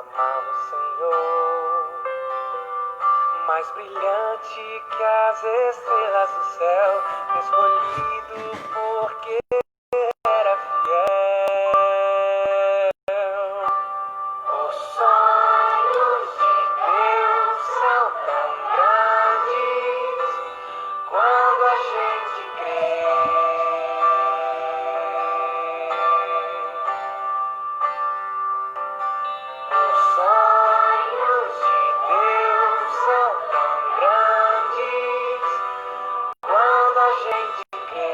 amava o Senhor, mais brilhante que as estrelas do céu, escolhido porque era fiel. Os sonhos de Deus são tão grandes quando a gente crê. Os sonhos de Deus são tão grandes quando a gente crê.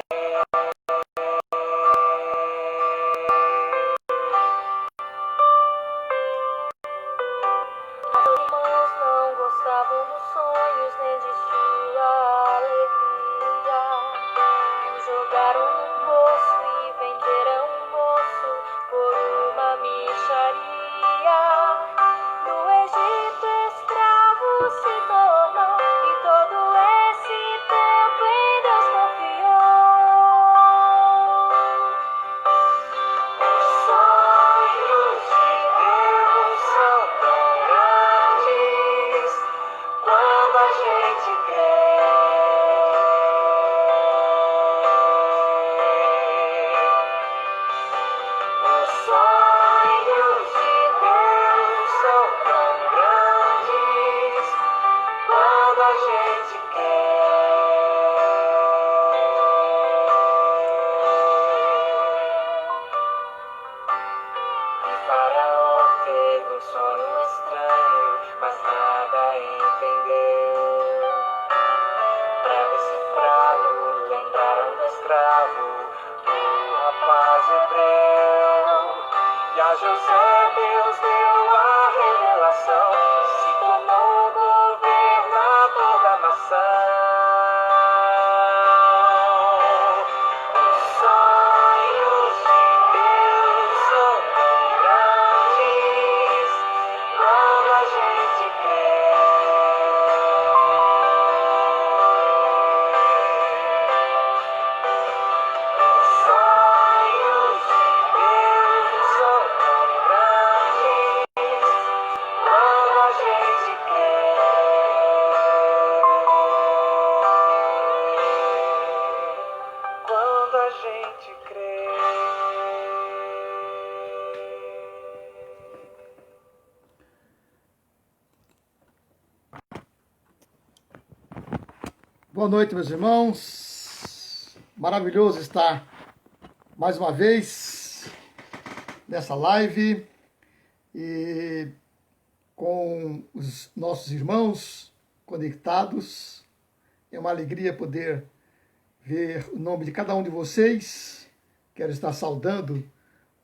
Os irmãos não gostavam dos sonhos, nem existia alegria. Jogaram no poço e venderam um moço por uma mixaria. No Egito escravo se tornou e todo esse tempo em Deus confiou. Os sonhos de Deus são tão grandes quando a gente crê. Os sonhos de Deus são tão grandes quando a gente quer. E Faraó teve um sonho estranho, mas nada entendeu. Para decifrá-lo, lembraram do escravo, do rapaz hebreu. E a José Deus deu a revelação, se tornou governador da nação. Os sonhos de Deus são tão grandes quando a gente crê. Os sonhos de Deus são tão grandes quando a gente crê. Quando a gente crê. Boa noite, meus irmãos. Maravilhoso estar mais uma vez nessa live e com os nossos irmãos conectados. É uma alegria poder ver o nome de cada um de vocês. Quero estar saudando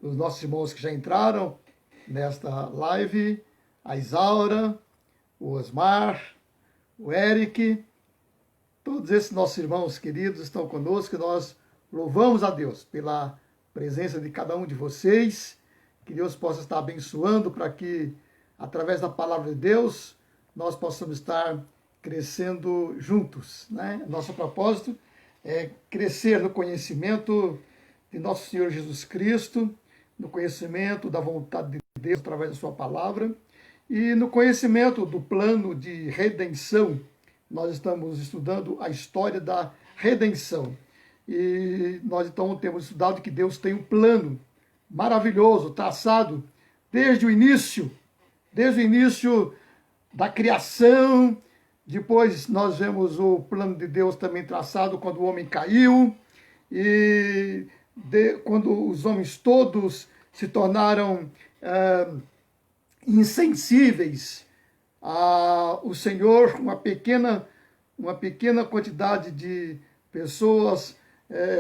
os nossos irmãos que já entraram nesta live: a Isaura, o Osmar, o Eric. Todos esses nossos irmãos queridos estão conosco e nós louvamos a Deus pela presença de cada um de vocês. Que Deus possa estar abençoando para que, através da palavra de Deus, nós possamos estar crescendo juntos, né? Nosso propósito é crescer no conhecimento de nosso Senhor Jesus Cristo, no conhecimento da vontade de Deus através da sua palavra e no conhecimento do plano de redenção. Nós estamos estudando a história da redenção. E nós então temos estudado que Deus tem um plano maravilhoso, traçado desde o início da criação. Depois nós vemos o plano de Deus também traçado quando o homem caiu, e quando os homens todos se tornaram insensíveis ao Senhor. Uma pequena quantidade de pessoas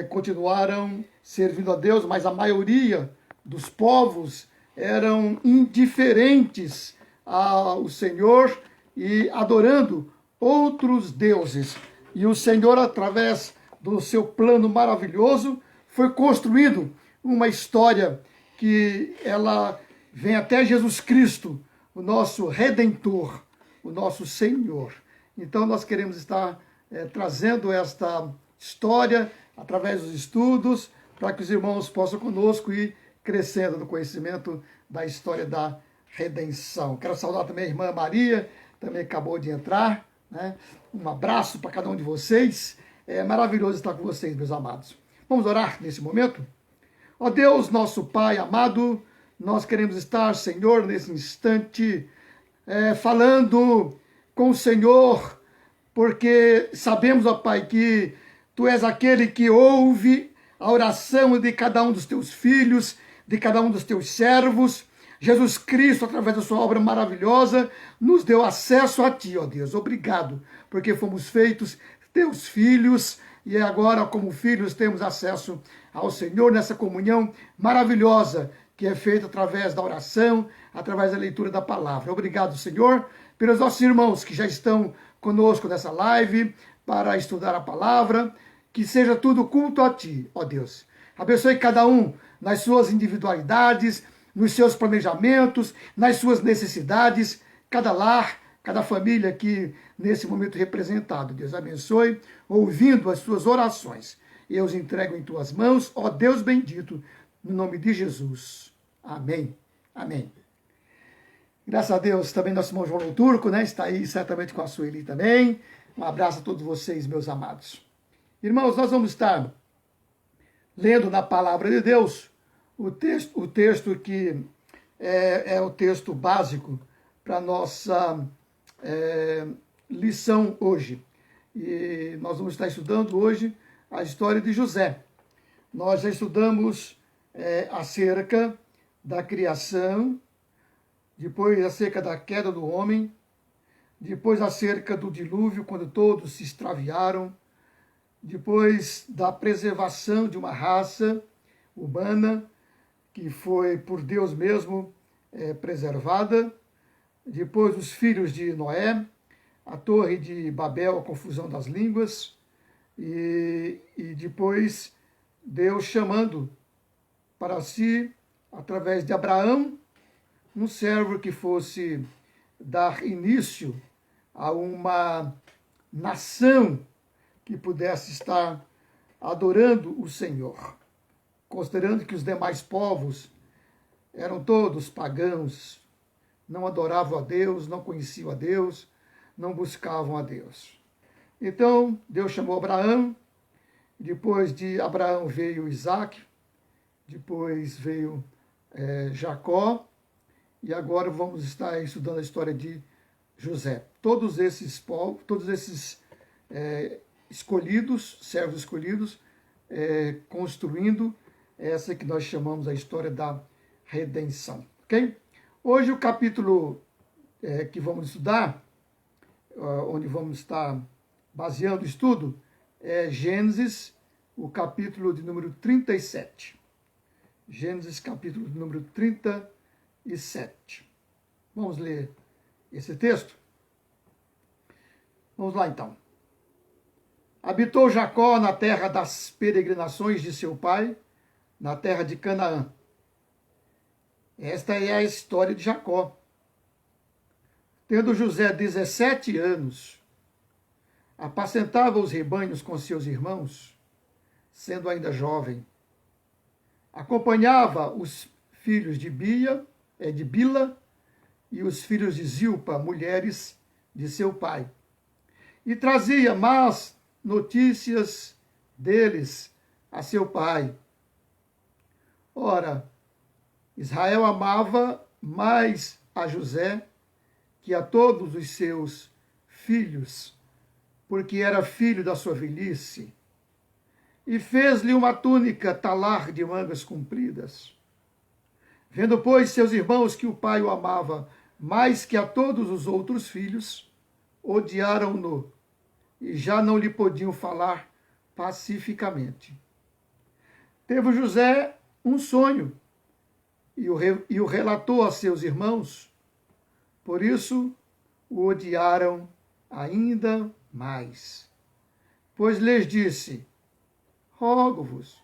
continuaram servindo a Deus, mas a maioria dos povos eram indiferentes ao Senhor e adorando outros deuses. E o Senhor, através do seu plano maravilhoso, foi construindo uma história que ela vem até Jesus Cristo, o nosso Redentor, o nosso Senhor. Então nós queremos estar trazendo esta história através dos estudos, para que os irmãos possam conosco ir crescendo no conhecimento da história da redenção. Quero saudar também a irmã Maria, também acabou de entrar, né? Um abraço para cada um de vocês. É maravilhoso estar com vocês, meus amados. Vamos orar nesse momento? Ó Deus, nosso Pai amado, nós queremos estar, Senhor, nesse instante, falando com o Senhor, porque sabemos, ó Pai, que Tu és aquele que ouve a oração de cada um dos Teus filhos, de cada um dos Teus servos. Jesus Cristo, através da sua obra maravilhosa, nos deu acesso a Ti, ó Deus. Obrigado, porque fomos feitos Teus filhos, e agora, como filhos, temos acesso ao Senhor nessa comunhão maravilhosa que é feita através da oração, através da leitura da palavra. Obrigado, Senhor, pelos nossos irmãos que já estão conosco nessa live para estudar a palavra. Que seja tudo culto a Ti, ó Deus. Abençoe cada um nas suas individualidades, nos seus planejamentos, nas suas necessidades, cada lar, cada família aqui nesse momento representado. Deus abençoe, ouvindo as suas orações. Eu os entrego em Tuas mãos, ó Deus bendito, no nome de Jesus. Amém. Amém. Graças a Deus, também nosso irmão João Turco, né? Está aí certamente com a Sueli também. Um abraço a todos vocês, meus amados. Irmãos, nós vamos estar lendo na palavra de Deus o texto que é o texto básico para a nossa lição hoje. E nós vamos estar estudando hoje a história de José. Nós já estudamos acerca da criação, depois acerca da queda do homem, depois acerca do dilúvio, quando todos se extraviaram, depois da preservação de uma raça humana, que foi por Deus mesmo preservada, depois os filhos de Noé, a torre de Babel, a confusão das línguas, e depois Deus chamando para si, através de Abraão, um servo que fosse dar início a uma nação que pudesse estar adorando o Senhor, considerando que os demais povos eram todos pagãos, não adoravam a Deus, não conheciam a Deus, não buscavam a Deus. Então, Deus chamou Abraão, depois de Abraão veio Isaac, depois veio Jacó, e agora vamos estar estudando a história de José. Todos esses povos, todos esses escolhidos, servos escolhidos, construindo essa que nós chamamos a história da redenção. Ok? Hoje o capítulo que vamos estudar, onde vamos estar baseando o estudo, é Gênesis, o capítulo de número 37. Gênesis, capítulo de número 37. Vamos ler esse texto? Vamos lá, então. Habitou Jacó na terra das peregrinações de seu pai, na terra de Canaã. Esta é a história de Jacó. Tendo José 17 anos, apacentava os rebanhos com seus irmãos, sendo ainda jovem. Acompanhava os filhos de Bila e os filhos de Zilpa, mulheres de seu pai. E trazia más notícias deles a seu pai. Ora, Israel amava mais a José que a todos os seus filhos, porque era filho da sua velhice, e fez-lhe uma túnica talar de mangas compridas. Vendo, pois, seus irmãos que o pai o amava mais que a todos os outros filhos, odiaram-no e já não lhe podiam falar pacificamente. Teve José um sonho e o relatou a seus irmãos, por isso o odiaram ainda mais. Pois lhes disse: rogo-vos,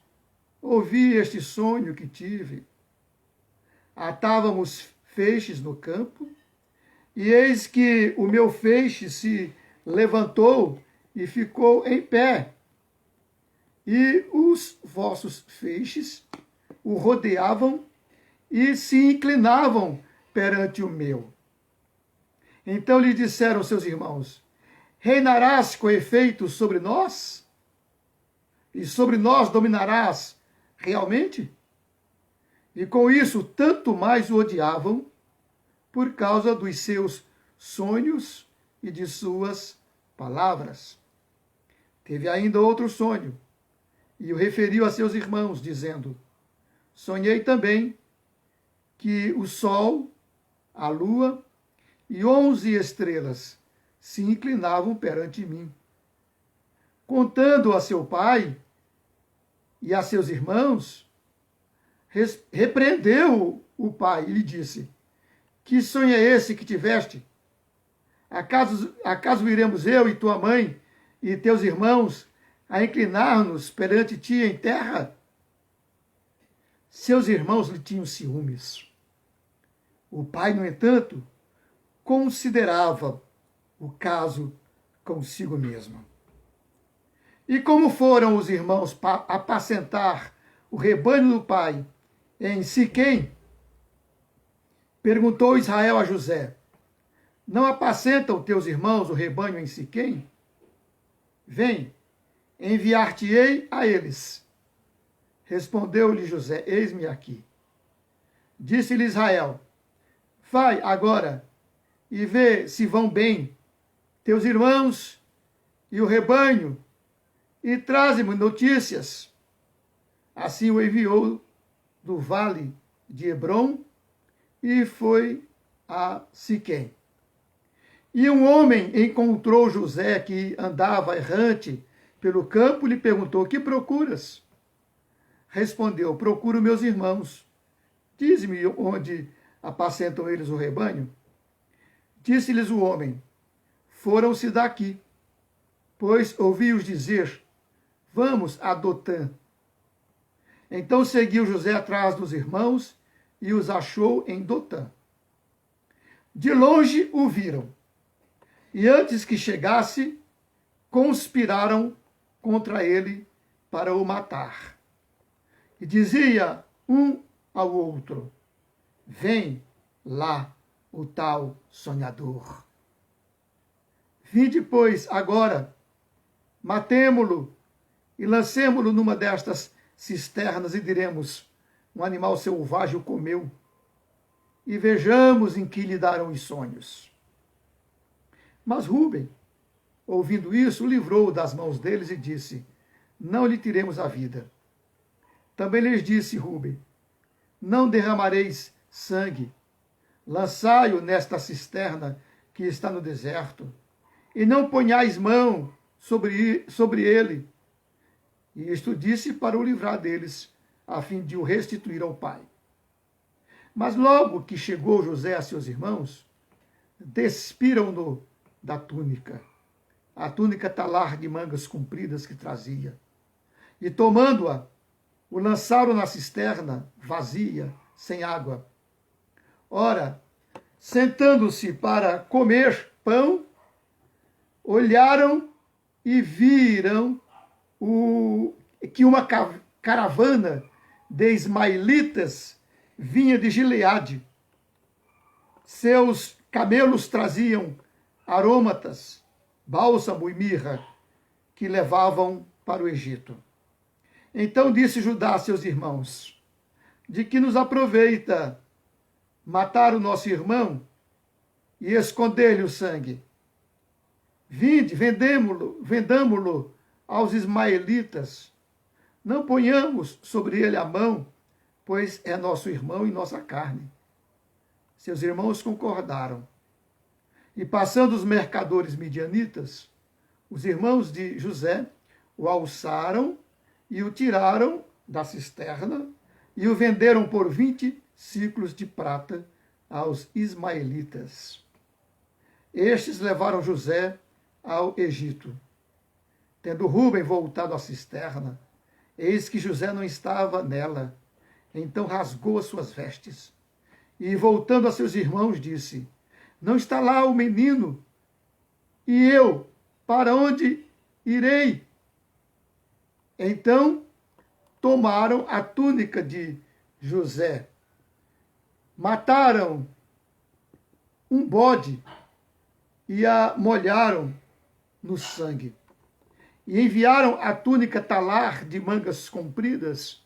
ouvi este sonho que tive. Atávamos feixes no campo, e eis que o meu feixe se levantou e ficou em pé, e os vossos feixes o rodeavam e se inclinavam perante o meu. Então lhe disseram seus irmãos: reinarás com efeito sobre nós? E sobre nós dominarás realmente? E com isso, tanto mais o odiavam por causa dos seus sonhos e de suas palavras. Teve ainda outro sonho, e o referiu a seus irmãos, dizendo: sonhei também que o sol, a lua e 11 estrelas se inclinavam perante mim. Contando a seu pai e a seus irmãos, repreendeu o pai e lhe disse: que sonho é esse que tiveste? Acaso iremos eu e tua mãe e teus irmãos a inclinar-nos perante ti em terra? Seus irmãos lhe tinham ciúmes. O pai, no entanto, considerava o caso consigo mesmo. E como foram os irmãos apacentar o rebanho do pai em Siquém, perguntou Israel a José: não apacentam teus irmãos o rebanho em Siquém? Vem, enviar-te-ei a eles. Respondeu-lhe José: eis-me aqui. Disse-lhe Israel: vai agora e vê se vão bem teus irmãos e o rebanho, e traze-me notícias. Assim o enviou do vale de Hebrom e foi a Siquém. E um homem encontrou José, que andava errante pelo campo, e lhe perguntou: que procuras? Respondeu: procuro meus irmãos. Dize-me onde apacentam eles o rebanho. Disse-lhes o homem: foram-se daqui, pois ouvi-os dizer: vamos a Dotã. Então seguiu José atrás dos irmãos e os achou em Dotã. De longe o viram, e antes que chegasse, conspiraram contra ele para o matar. E dizia um ao outro: vem lá o tal sonhador. Vinde, pois, agora, matemo-lo e lancemo-lo numa destas cisternas e diremos: um animal selvagem o comeu, e vejamos em que lhe darão os sonhos. Mas Rúben, ouvindo isso, livrou-o das mãos deles e disse: não lhe tiremos a vida. Também lhes disse Rúben: não derramareis sangue, lançai-o nesta cisterna que está no deserto, e não ponhais mão sobre ele. E isto disse para o livrar deles, a fim de o restituir ao pai. Mas logo que chegou José a seus irmãos, despiram-no da túnica, a túnica talar de mangas compridas que trazia, e tomando-a, o lançaram na cisterna vazia, sem água. Ora, sentando-se para comer pão, olharam e viram que uma caravana de ismaelitas vinha de Gileade. Seus camelos traziam aromatas, bálsamo e mirra, que levavam para o Egito. Então disse Judá a seus irmãos: de que nos aproveita matar o nosso irmão e esconder-lhe o sangue? Vinde, vendamo-lo aos ismaelitas. Não ponhamos sobre ele a mão, pois é nosso irmão e nossa carne. Seus irmãos concordaram. E passando os mercadores midianitas, os irmãos de José o alçaram e o tiraram da cisterna e o venderam por 20 siclos de prata aos ismaelitas. Estes levaram José ao Egito. Tendo Rúben voltado à cisterna, eis que José não estava nela. Então rasgou as suas vestes e, voltando a seus irmãos, disse: não está lá o menino? E eu, para onde irei? Então tomaram a túnica de José, mataram um bode e a molharam no sangue. E enviaram a túnica talar de mangas compridas,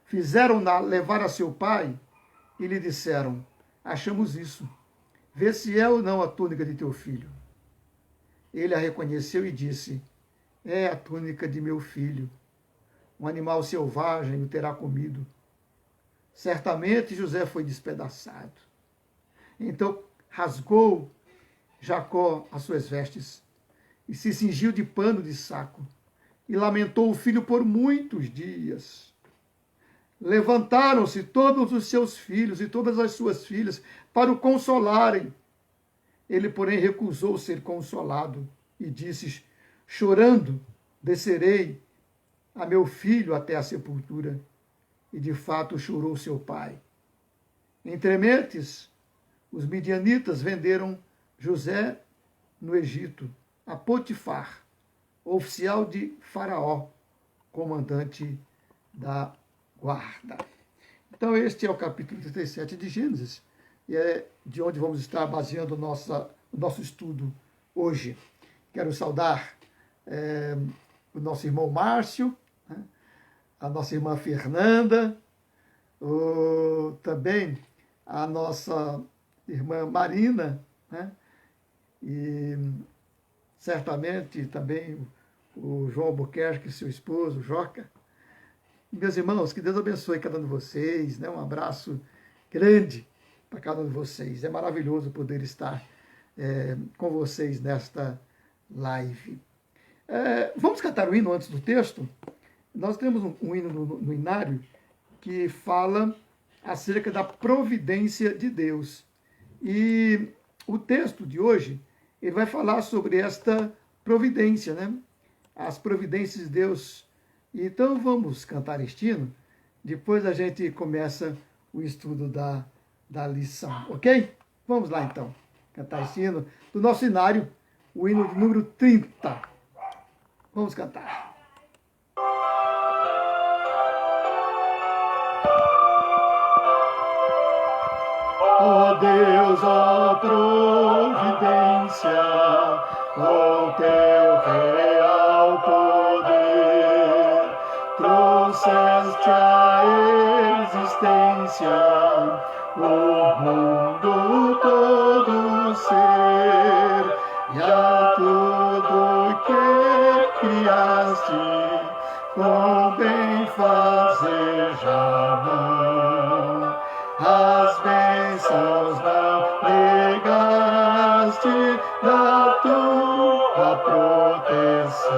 fizeram-na levar a seu pai e lhe disseram: achamos isso, vê se é ou não a túnica de teu filho. Ele a reconheceu e disse: é a túnica de meu filho. Um animal selvagem o terá comido. Certamente José foi despedaçado. Então rasgou Jacó as suas vestes e se cingiu de pano de saco e lamentou o filho por muitos dias. Levantaram-se todos os seus filhos e todas as suas filhas para o consolarem. Ele, porém, recusou ser consolado e disse: chorando, descerei a meu filho até a sepultura. E de fato chorou seu pai. Entrementes, os midianitas venderam José no Egito a Potifar, oficial de Faraó, comandante da guarda. Então este é o capítulo 37 de Gênesis, e é de onde vamos estar baseando o nosso estudo hoje. Quero saudar o nosso irmão Márcio, né, a nossa irmã Fernanda, também a nossa irmã Marina, né, e certamente também o João Albuquerque, seu esposo, Joca. Meus irmãos, que Deus abençoe cada um de vocês, né? Um abraço grande para cada um de vocês. É maravilhoso poder estar com vocês nesta live. Vamos cantar o hino antes do texto? Nós temos um hino no inário que fala acerca da providência de Deus. E o texto de hoje, ele vai falar sobre esta providência, né? As providências de Deus. Então vamos cantar este hino, depois a gente começa o estudo da lição, ok? Vamos lá então, cantar este hino do nosso inário, o hino de número 30. Vamos cantar. Ó Deus, ó providência, com teu real poder, trouxeste à existência o mundo todo ser, e a tudo que criaste, com bem fazer já não, as bênçãos não negaste da tua proteção,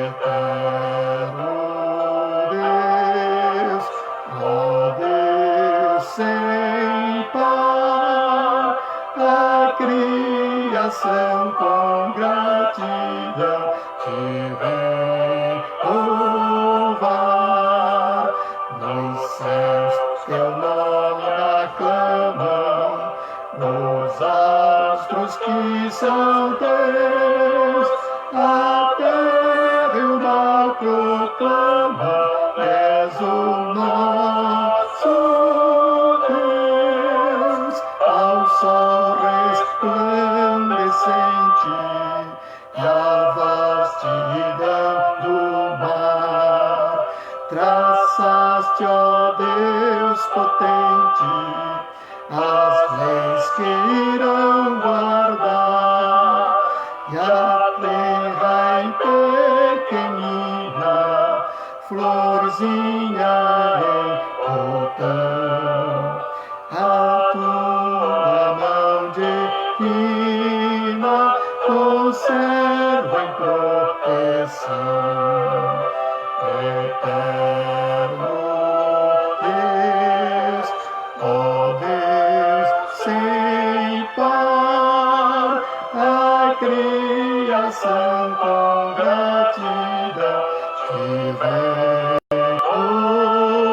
eterno Deus, ó Deus sem par, a criação com gratidão te vem louvar, nos céus teu nome aclamam, nos astros que são teus, a terra e o mar proclamam, és o nosso Deus, ao sol resplandecente, a vastidão do mar, traçaste, ó Deus potente, as leis que irão guardar, e a terra em pequenina, florzinha em botão, a tua mão divina conserva em proteção, eterno Deus, ó Deus sem par, a criação com gratidão te vem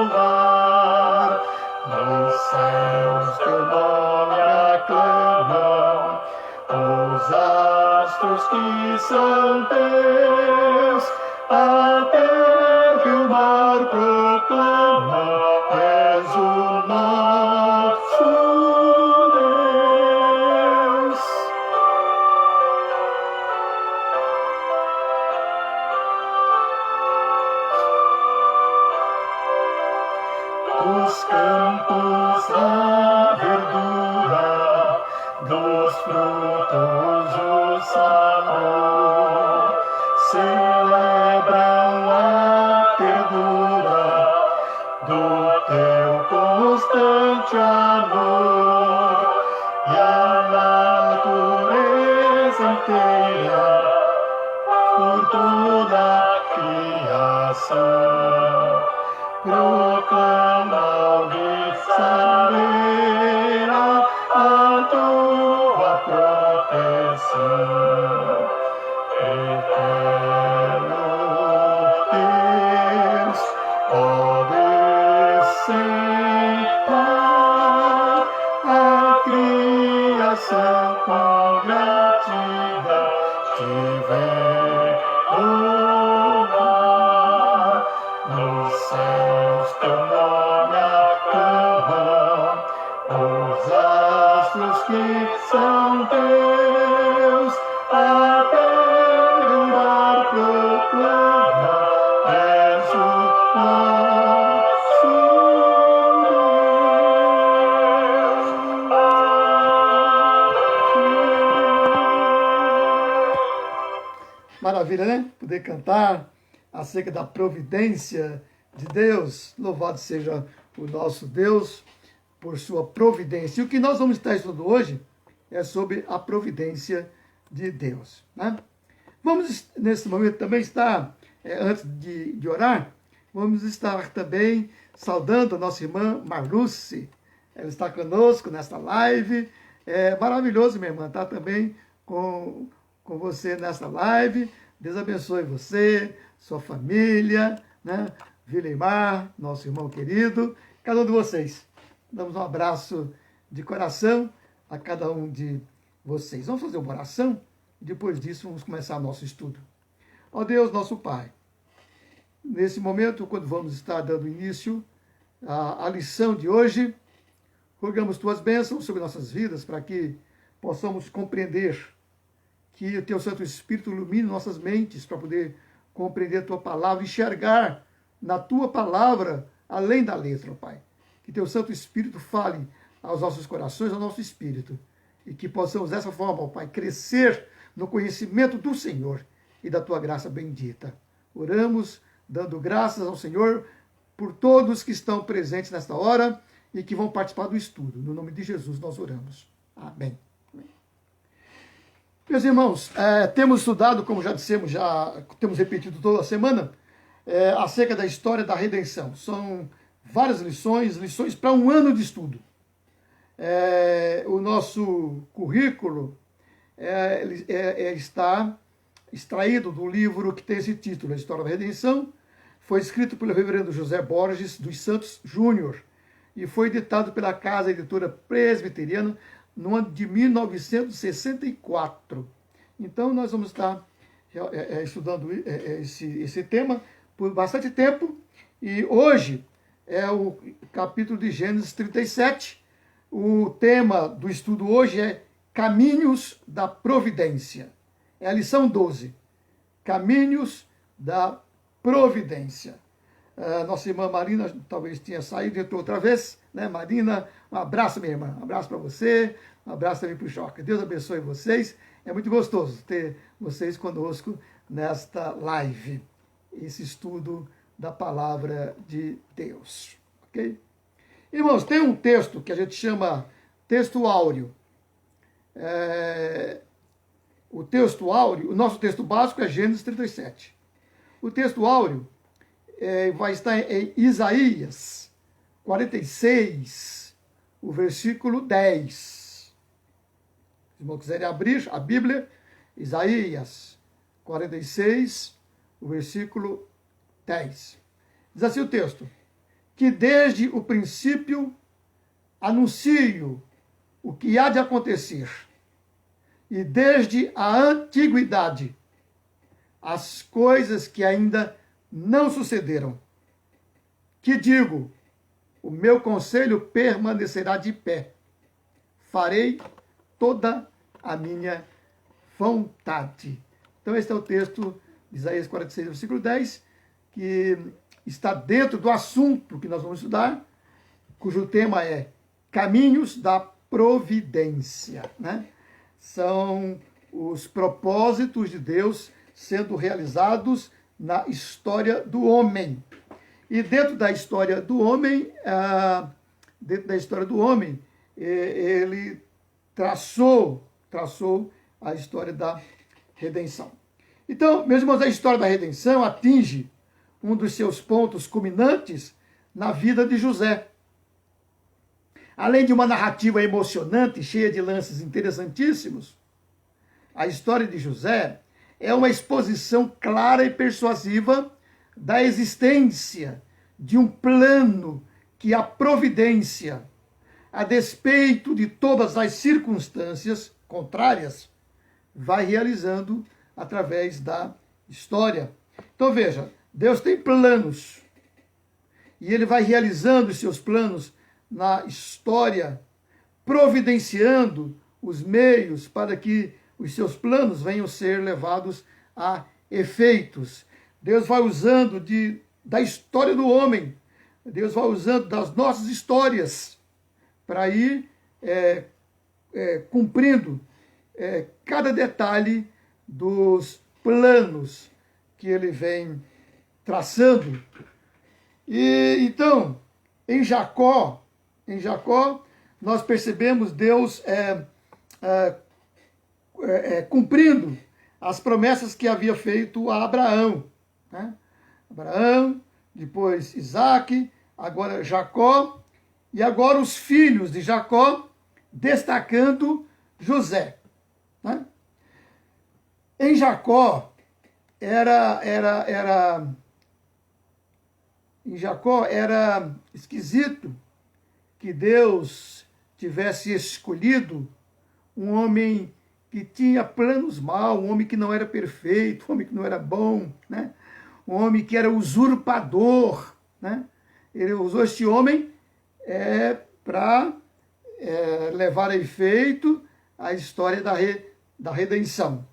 louvar, nos céus teu nome aclamam, os astros que são teus, a terra e o mar proclamam, és o nosso a verdura dos frutos o sabor, celebram a ternura do teu constante amor e a natureza inteira por toda a criação proclama alvissareira a tua proteção. Eterno Deus, ó Deus sem par, a criação com gratidão te vem louvar. Nos céus teu nome aclamam, os astros que são teus, a terra o mar proclama, és o nosso Deus. Maravilha, né? Poder cantar acerca da providência de Deus. Louvado seja o nosso Deus por sua providência. E o que nós vamos estar estudando hoje é sobre a providência de Deus, né? Vamos, nesse momento, também estar, antes de orar, vamos estar também saudando a nossa irmã Marluce. Ela está conosco nesta live. É maravilhoso, minha irmã, estar também com você nesta live. Deus abençoe você, sua família, né? Vilemar, nosso irmão querido, cada um de vocês. Damos um abraço de coração a cada um de vocês. Vamos fazer uma oração e depois disso vamos começar nosso estudo. Ó Deus, nosso Pai, nesse momento, quando vamos estar dando início à lição de hoje, rogamos tuas bênçãos sobre nossas vidas para que possamos compreender, que o teu Santo Espírito ilumine nossas mentes para poder compreender a tua palavra, enxergar na tua palavra além da letra, Pai. Que teu Santo Espírito fale aos nossos corações, ao nosso espírito, e que possamos dessa forma, Pai, crescer no conhecimento do Senhor e da tua graça bendita. Oramos dando graças ao Senhor por todos que estão presentes nesta hora e que vão participar do estudo. No nome de Jesus nós oramos. Amém. Meus irmãos, temos estudado, como já dissemos, já temos repetido toda a semana, acerca da história da redenção. São várias lições para um ano de estudo. O nosso currículo está extraído do livro que tem esse título, A História da Redenção. Foi escrito pelo reverendo José Borges dos Santos Júnior e foi editado pela Casa Editora Presbiteriana no ano de 1964. Então, nós vamos estar estudando esse tema por bastante tempo. E hoje é o capítulo de Gênesis 37. O tema do estudo hoje é Caminhos da Providência. É a lição 12. Caminhos da Providência. Nossa irmã Marina talvez tenha saído e entrou outra vez, né? Marina, um abraço, minha irmã. Um abraço para você, um abraço também para o Joca. Deus abençoe vocês. É muito gostoso ter vocês conosco nesta live, esse estudo da palavra de Deus. Ok? Irmãos, tem um texto que a gente chama texto áureo. O texto áureo, o nosso texto básico é Gênesis 37. O texto áureo vai estar em Isaías 46, o versículo 10. Se não quiserem abrir a Bíblia, Isaías 46, o versículo 10. Diz assim o texto: que desde o princípio anuncio o que há de acontecer, e desde a antiguidade as coisas que ainda não sucederam. Que digo, o meu conselho permanecerá de pé. Farei toda a minha vontade. Então, esse é o texto de Isaías 46, versículo 10, que está dentro do assunto que nós vamos estudar, cujo tema é Caminhos da Providência, né? São os propósitos de Deus sendo realizados na história do homem. E dentro da história do homem, ele traçou a história da redenção. Então, meus irmãos, a história da redenção atinge um dos seus pontos culminantes na vida de José. Além de uma narrativa emocionante, cheia de lances interessantíssimos, a história de José é uma exposição clara e persuasiva da existência de um plano que a providência, a despeito de todas as circunstâncias contrárias, vai realizando através da história. Então veja, Deus tem planos e ele vai realizando os seus planos na história, providenciando os meios para que os seus planos venham ser levados a efeitos. Deus vai usando da história do homem, Deus vai usando das nossas histórias para ir cumprindo cada detalhe dos planos que ele vem traçando. E então, em Jacó, nós percebemos Deus cumprindo as promessas que havia feito a Abraão, né? Abraão, depois Isaac, agora Jacó, e agora os filhos de Jacó, destacando José, né? Em Jacó era esquisito que Deus tivesse escolhido um homem que tinha planos maus, um homem que não era perfeito, um homem que não era bom, né? Um homem que era usurpador, né? Ele usou este homem para levar a efeito a história da redenção.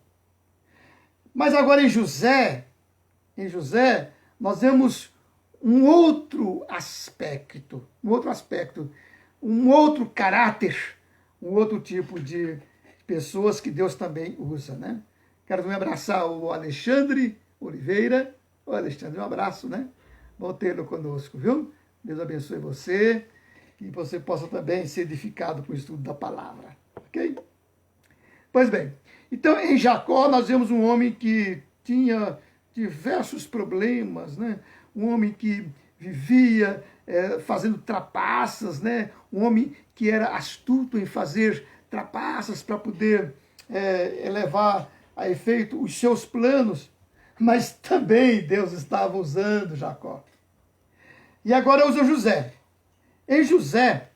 Mas agora em José, nós vemos um outro aspecto, um outro caráter, um outro tipo de pessoas que Deus também usa, né? Quero também abraçar o Alexandre Oliveira. Ô Alexandre, um abraço, né? Bom tê-lo conosco, viu? Deus abençoe você e você possa também ser edificado com o estudo da palavra, ok? Pois bem, então em Jacó nós vemos um homem que tinha diversos problemas, né? Um homem que vivia fazendo trapaças, né? Um homem que era astuto em fazer trapaças para poder levar a efeito os seus planos, mas também Deus estava usando Jacó. E agora usa José. Em José,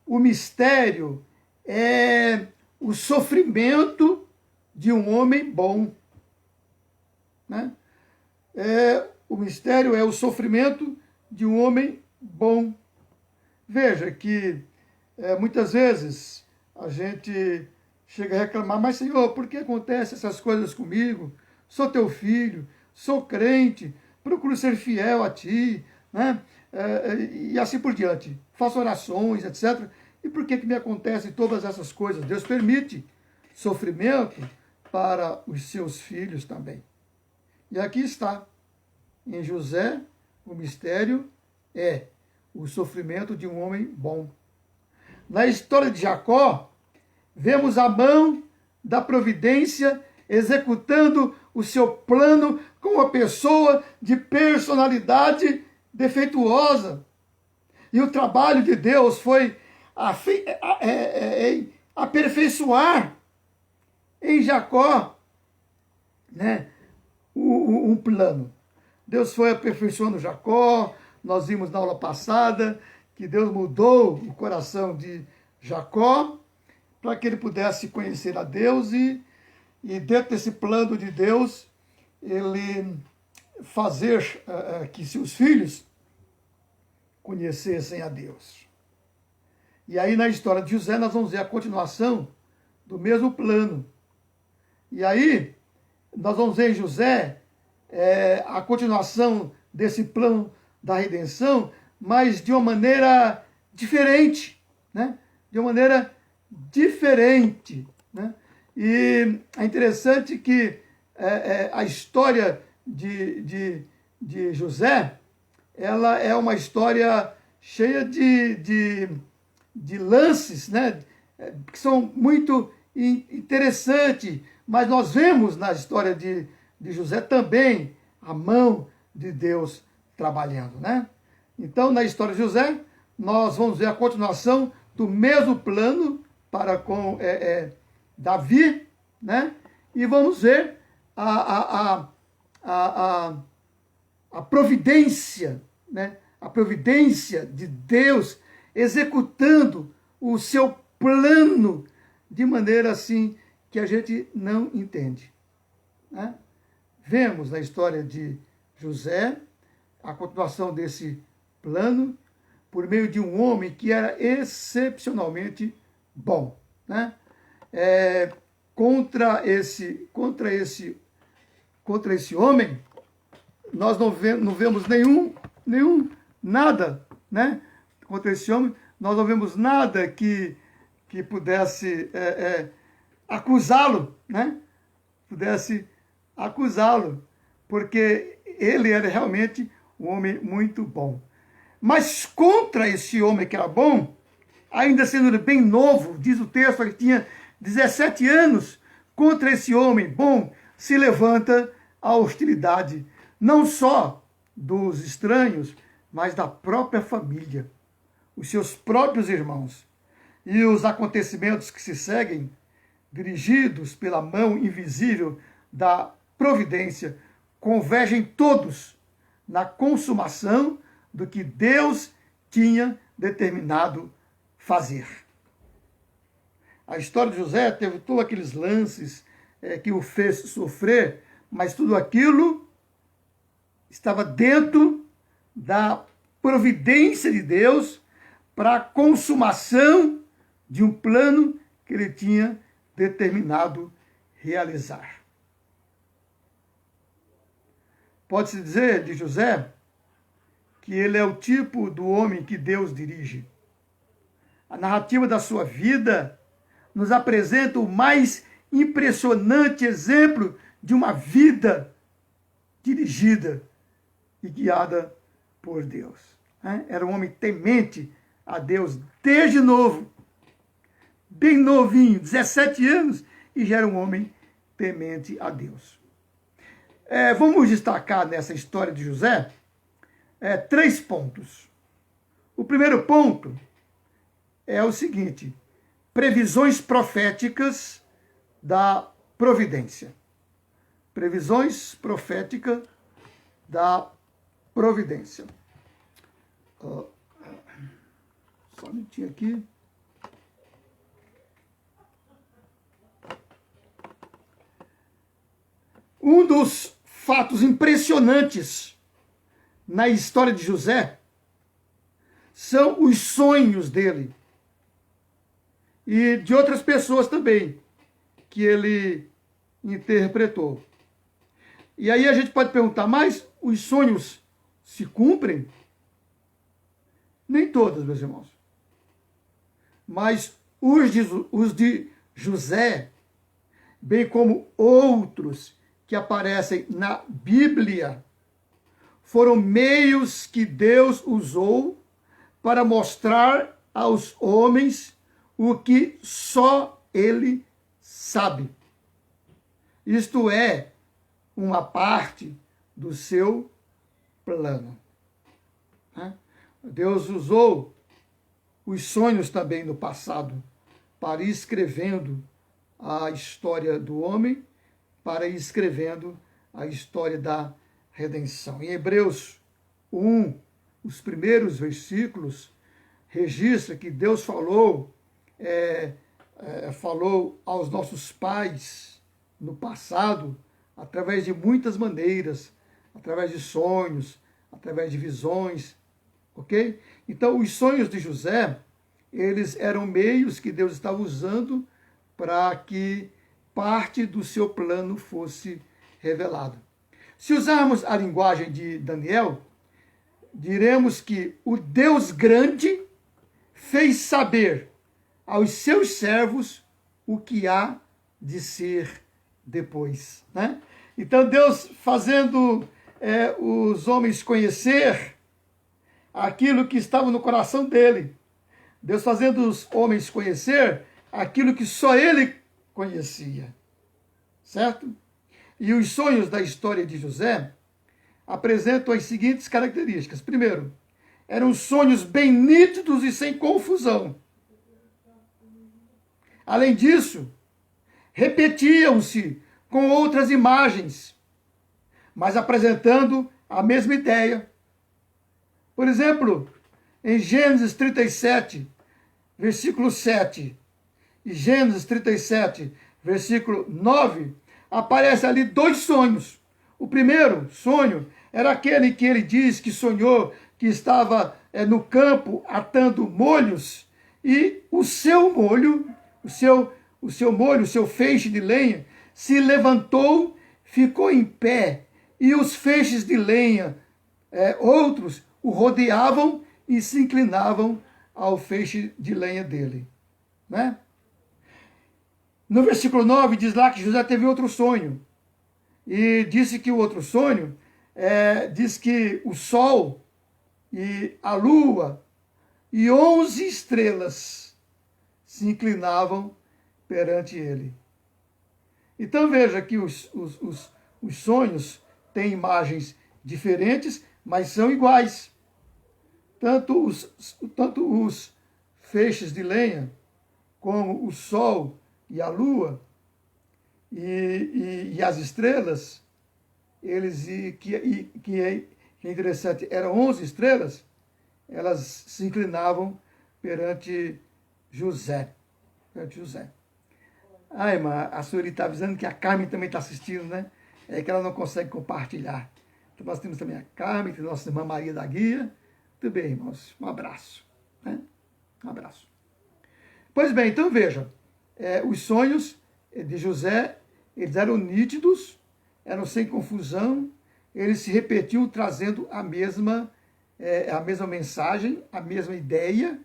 o mistério é o sofrimento de um homem bom, né? O mistério é o sofrimento de um homem bom. Veja que muitas vezes a gente chega a reclamar, mas Senhor, por que acontecem essas coisas comigo? Sou teu filho, sou crente, procuro ser fiel a ti, né? E assim por diante. Faço orações, etc. E por que me acontecem todas essas coisas? Deus permite sofrimento para os seus filhos também. E aqui está. Em José, o mistério é o sofrimento de um homem bom. Na história de Jacó, vemos a mão da providência executando o seu plano com uma pessoa de personalidade defeituosa. E o trabalho de Deus foi aperfeiçoar em Jacó, né, um plano. Deus foi aperfeiçoando Jacó. Nós vimos na aula passada que Deus mudou o coração de Jacó para que ele pudesse conhecer a Deus e dentro desse plano de Deus, ele fazer que seus filhos conhecessem a Deus. E aí na história de José nós vamos ver a continuação do mesmo plano. E aí nós vamos ver em José a continuação desse plano da redenção, mas de uma maneira diferente, né? De uma maneira diferente, né? E é interessante que a história de José, ela é uma história cheia de lances, né? Que são muito interessantes, mas nós vemos na história de José também a mão de Deus trabalhando, né? Então, na história de José, nós vamos ver a continuação do mesmo plano para com Davi, né? E vamos ver a providência, né? A providência de Deus executando o seu plano de maneira assim que a gente não entende, né? Vemos na história de José a continuação desse plano por meio de um homem que era excepcionalmente bom, né? Contra esse homem, nós não vemos nada, né? Contra esse homem, nós não vemos nada que pudesse acusá-lo, né? Pudesse acusá-lo, porque ele era realmente um homem muito bom. Mas contra esse homem que era bom, ainda sendo bem novo, diz o texto que tinha 17 anos, contra esse homem bom se levanta a hostilidade, não só dos estranhos, mas da própria família, os seus próprios irmãos. E os acontecimentos que se seguem, dirigidos pela mão invisível da providência, convergem todos na consumação do que Deus tinha determinado fazer. A história de José teve todos aqueles lances que o fez sofrer, mas tudo aquilo estava dentro da providência de Deus para a consumação de um plano que ele tinha determinado realizar. Pode-se dizer de José que ele é o tipo do homem que Deus dirige. A narrativa da sua vida nos apresenta o mais impressionante exemplo de uma vida dirigida e guiada por Deus. Era um homem temente a Deus desde novo, bem novinho, 17 anos, e já era um homem temente a Deus. Vamos destacar nessa história de José 3 pontos. O primeiro ponto é o seguinte: previsões proféticas da providência. Previsões proféticas da providência. Só um minutinho aqui. Um dos fatos impressionantes na história de José são os sonhos dele e de outras pessoas também que ele interpretou. E aí a gente pode perguntar, mas os sonhos se cumprem? Nem todos, meus irmãos. Mas os de José, bem como outros que aparecem na Bíblia, foram meios que Deus usou para mostrar aos homens o que só Ele sabe. Isto é, uma parte do seu plano. Deus usou os sonhos também no passado para ir escrevendo a história do homem, para ir escrevendo a história da redenção. Em Hebreus 1, os primeiros versículos, registra que Deus falou aos nossos pais no passado, através de muitas maneiras, através de sonhos, através de visões, ok? Então, os sonhos de José, eles eram meios que Deus estava usando para que parte do seu plano fosse revelado. Se usarmos a linguagem de Daniel, diremos que o Deus grande fez saber aos seus servos o que há de ser depois. Né? Então, Deus fazendo os homens conhecer aquilo que estava no coração dele. Deus fazendo os homens conhecer aquilo que só ele conhecia. Certo? E os sonhos da história de José apresentam as seguintes características. Primeiro, eram sonhos bem nítidos e sem confusão. Além disso, repetiam-se com outras imagens, mas apresentando a mesma ideia. Por exemplo, em Gênesis 37, versículo 7, e Gênesis 37, versículo 9, aparece ali dois sonhos. O primeiro sonho era aquele que ele diz que sonhou que estava no campo atando molhos, e o seu molho, o seu feixe de lenha, se levantou, ficou em pé, e os feixes de lenha, outros, o rodeavam e se inclinavam ao feixe de lenha dele. Né? No versículo 9 diz lá que José teve outro sonho. E disse que o outro sonho diz que o sol e a lua e 11 estrelas se inclinavam perante ele. Então veja que os sonhos têm imagens diferentes, mas são iguais. Tanto os feixes de lenha, como o sol e a lua e as estrelas, que é interessante, eram 11 estrelas, elas se inclinavam perante José. Ah, irmã, a senhora está avisando que a Carmen também está assistindo, né? É que ela não consegue compartilhar. Então nós temos também a Carmen, tem a nossa irmã Maria da Guia. Tudo bem, irmãos? Um abraço. Né? Um abraço. Pois bem, então veja, os sonhos de José, eles eram nítidos, eram sem confusão, eles se repetiam trazendo a mesma mensagem, a mesma ideia,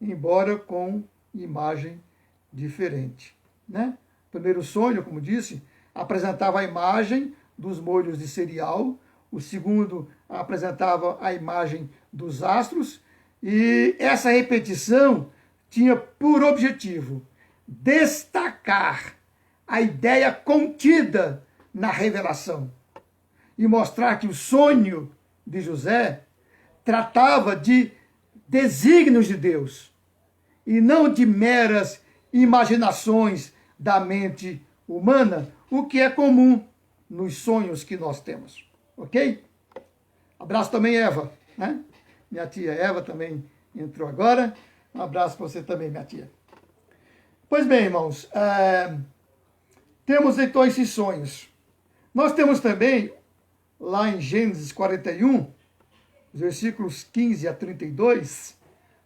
embora com imagem diferente. Né? O primeiro sonho, como disse, apresentava a imagem dos molhos de cereal, o segundo apresentava a imagem dos astros, e essa repetição tinha por objetivo destacar a ideia contida na revelação e mostrar que o sonho de José tratava de desígnios de Deus e não de meras imaginações da mente humana, o que é comum nos sonhos que nós temos. Ok? Abraço também, Eva. Né? Minha tia Eva também entrou agora. Um abraço para você também, minha tia. Pois bem, irmãos, temos então esses sonhos. Nós temos também, lá em Gênesis 41, versículos 15 a 32,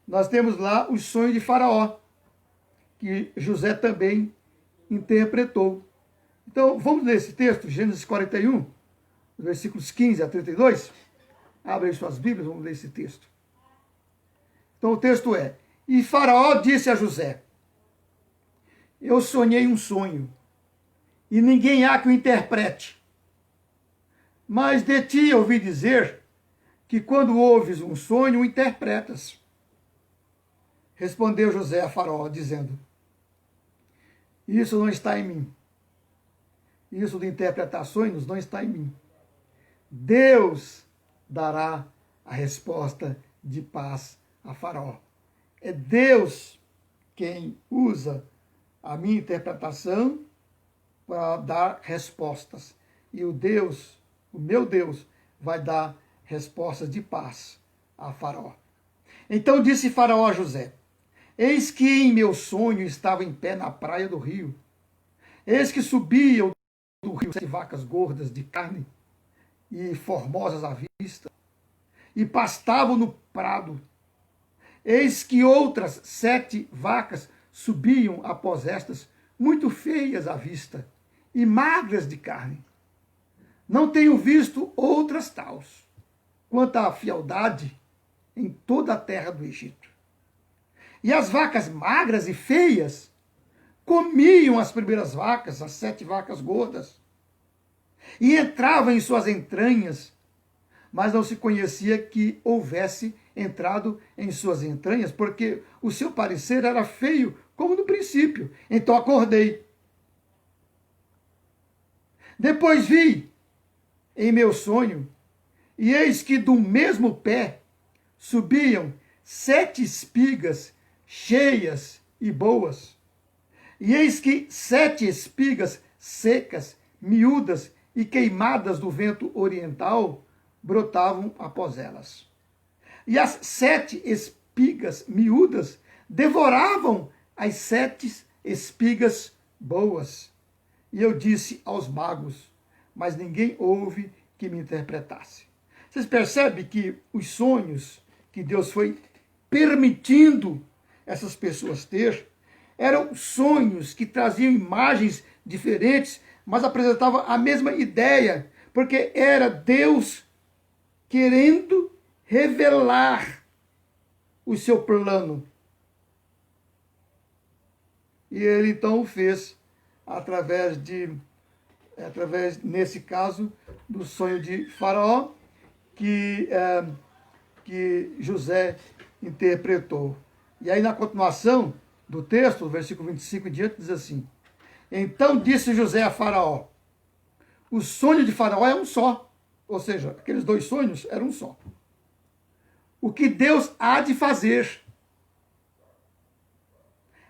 nós temos lá os sonhos de Faraó, que José também interpretou. Então, vamos ler esse texto, Gênesis 41, versículos 15 a 32. Abre aí suas Bíblias, vamos ler esse texto. Então, o texto é: E Faraó disse a José: Eu sonhei um sonho, e ninguém há que o interprete. Mas de ti ouvi dizer que quando ouves um sonho, o interpretas. Respondeu José a Faraó, dizendo: Isso não está em mim. Isso de interpretar sonhos não está em mim. Deus dará a resposta de paz a Faraó. É Deus quem usa a minha interpretação para dar respostas. E o meu Deus, vai dar respostas de paz a Faraó. Então disse Faraó a José: Eis que em meu sonho estava em pé na praia do rio. Eis que subiam do rio 7 vacas gordas de carne e formosas à vista, e pastavam no prado. Eis que outras 7 vacas subiam após estas, muito feias à vista e magras de carne. Não tenho visto outras tais, quanto à fieldade em toda a terra do Egito. E as vacas magras e feias comiam as primeiras vacas, as 7 vacas gordas, e entravam em suas entranhas, mas não se conhecia que houvesse entrado em suas entranhas, porque o seu parecer era feio, como no princípio. Então acordei. Depois vi em meu sonho, e eis que do mesmo pé subiam 7 espigas cheias e boas. E eis que 7 espigas secas, miúdas e queimadas do vento oriental brotavam após elas. E as 7 espigas miúdas devoravam as 7 espigas boas. E eu disse aos magos, mas ninguém houve que me interpretasse. Vocês percebem que os sonhos que Deus foi permitindo essas pessoas ter eram sonhos que traziam imagens diferentes, mas apresentavam a mesma ideia, porque era Deus querendo revelar o seu plano. E ele então fez através, nesse caso, do sonho de Faraó, que José interpretou. E aí, na continuação do texto, do versículo 25 em diante, diz assim: Então disse José a Faraó: o sonho de Faraó é um só. Ou seja, aqueles 2 sonhos eram um só. O que Deus há de fazer?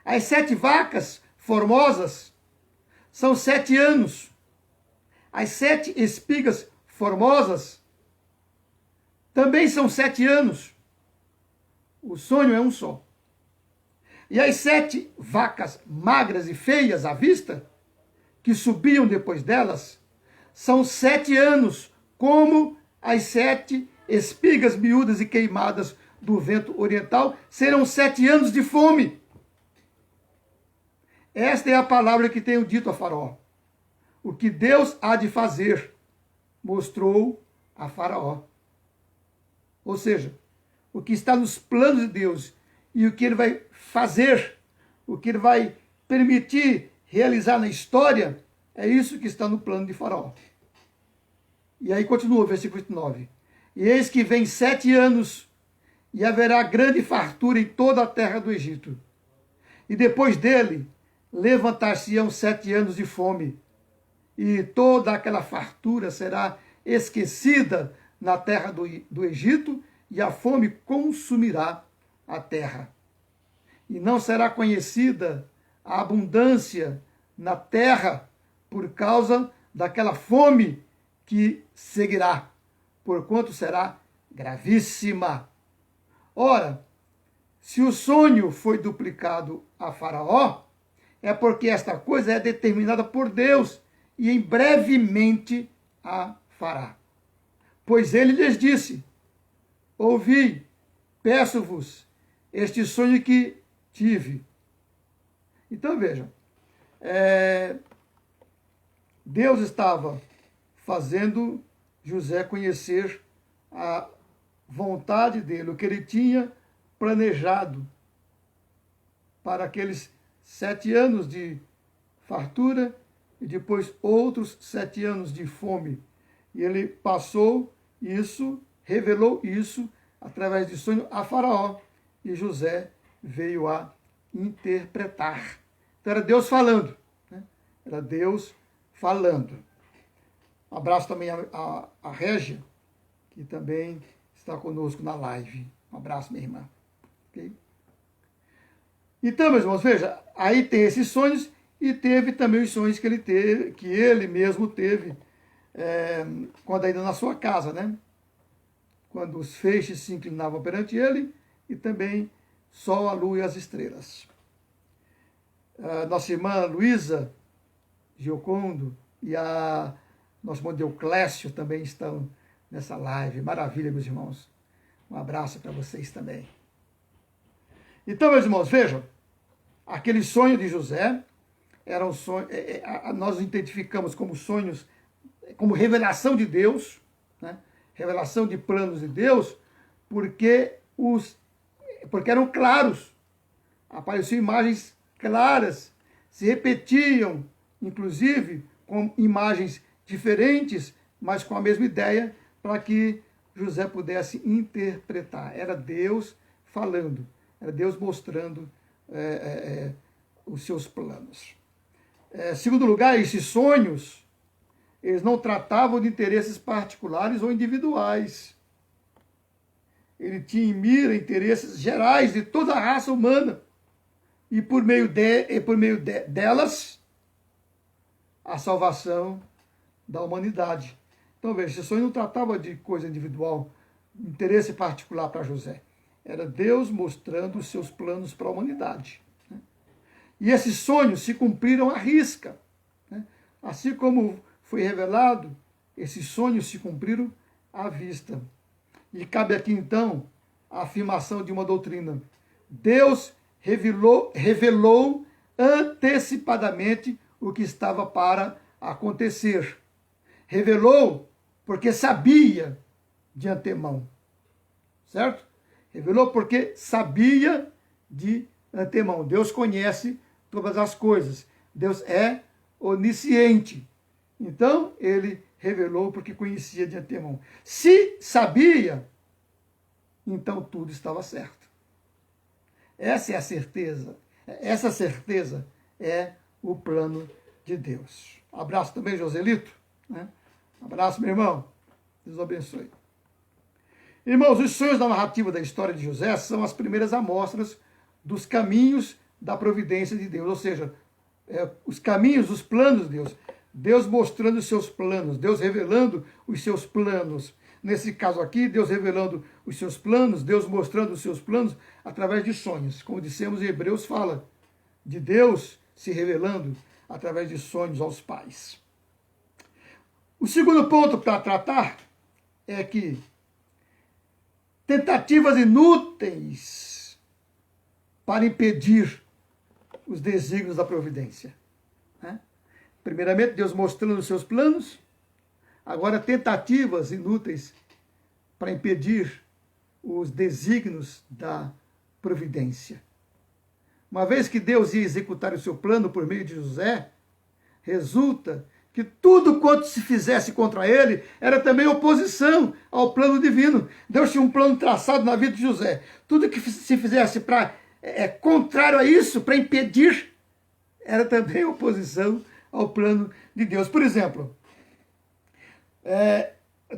As 7 vacas formosas são 7 anos. As 7 espigas formosas também são 7 anos. O sonho é um só. E as 7 vacas magras e feias à vista, que subiam depois delas, são 7 anos, como as 7 espigas miúdas e queimadas do vento oriental serão 7 anos de fome. Esta é a palavra que tenho dito a Faraó. O que Deus há de fazer, mostrou a Faraó. Ou seja, o que está nos planos de Deus e o que ele vai fazer, o que ele vai permitir realizar na história, é isso que está no plano de Faraó. E aí continua o versículo 29. E eis que vem 7 anos, e haverá grande fartura em toda a terra do Egito. E depois dele, levantar-se-ão 7 anos de fome, e toda aquela fartura será esquecida na terra do Egito, e a fome consumirá a terra. E não será conhecida a abundância na terra por causa daquela fome que seguirá, porquanto será gravíssima. Ora, se o sonho foi duplicado a Faraó, é porque esta coisa é determinada por Deus e em brevemente a fará. Pois ele lhes disse: ouvi, peço-vos, este sonho que tive. Então vejam, Deus estava fazendo José conhecer a vontade dele, o que ele tinha planejado para aqueles 7 anos de fartura e depois outros 7 anos de fome. E ele passou isso, revelou isso através de sonho a Faraó. E José veio a interpretar. Então era Deus falando. Né? Era Deus falando. Um abraço também a Régia, que também está conosco na live. Um abraço, minha irmã. Okay? Então, meus irmãos, veja, aí tem esses sonhos e teve também os sonhos que ele teve, que ele mesmo teve, quando ainda na sua casa, né? Quando os feixes se inclinavam perante ele e também sol, a lua e as estrelas. Nossa irmã Luísa Giocondo e a nosso irmão Deoclésio também estão nessa live. Maravilha, meus irmãos. Um abraço para vocês também. Então, meus irmãos, vejam, aquele sonho de José era um sonho, nós identificamos como sonhos, como revelação de Deus, né? Revelação de planos de Deus, porque eram claros, apareciam imagens claras, se repetiam, inclusive com imagens diferentes, mas com a mesma ideia, para que José pudesse interpretar. Era Deus falando, era Deus mostrando os seus planos. Segundo lugar, esses sonhos, eles não tratavam de interesses particulares ou individuais. Ele tinha em mira interesses gerais de toda a raça humana. E por meio delas, a salvação da humanidade. Então, veja, esse sonho não tratava de coisa individual, interesse particular para José. Era Deus mostrando os seus planos para a humanidade. E esses sonhos se cumpriram à risca. Assim como foi revelado, esses sonhos se cumpriram à vista. E cabe aqui, então, a afirmação de uma doutrina. Deus revelou antecipadamente o que estava para acontecer. Revelou porque sabia de antemão. Certo? Revelou porque sabia de antemão. Deus conhece todas as coisas. Deus é onisciente. Então, ele revelou porque conhecia de antemão. Se sabia, então tudo estava certo. Essa é a certeza. Essa certeza é o plano de Deus. Abraço também, Joselito. Abraço, meu irmão. Deus abençoe. Irmãos, os sonhos da narrativa da história de José são as primeiras amostras dos caminhos da providência de Deus. Ou seja, os caminhos, os planos de Deus. Deus mostrando os seus planos, Deus revelando os seus planos. Nesse caso aqui, Deus revelando os seus planos, Deus mostrando os seus planos através de sonhos. Como dissemos, em Hebreus fala de Deus se revelando através de sonhos aos pais. O segundo ponto para tratar é que tentativas inúteis para impedir os desígnios da providência. Primeiramente, Deus mostrando os seus planos. Agora, tentativas inúteis para impedir os desígnios da providência. Uma vez que Deus ia executar o seu plano por meio de José, resulta que tudo quanto se fizesse contra ele era também oposição ao plano divino. Deus tinha um plano traçado na vida de José. Tudo que se fizesse contrário a isso, para impedir, era também oposição ao plano de Deus. Por exemplo,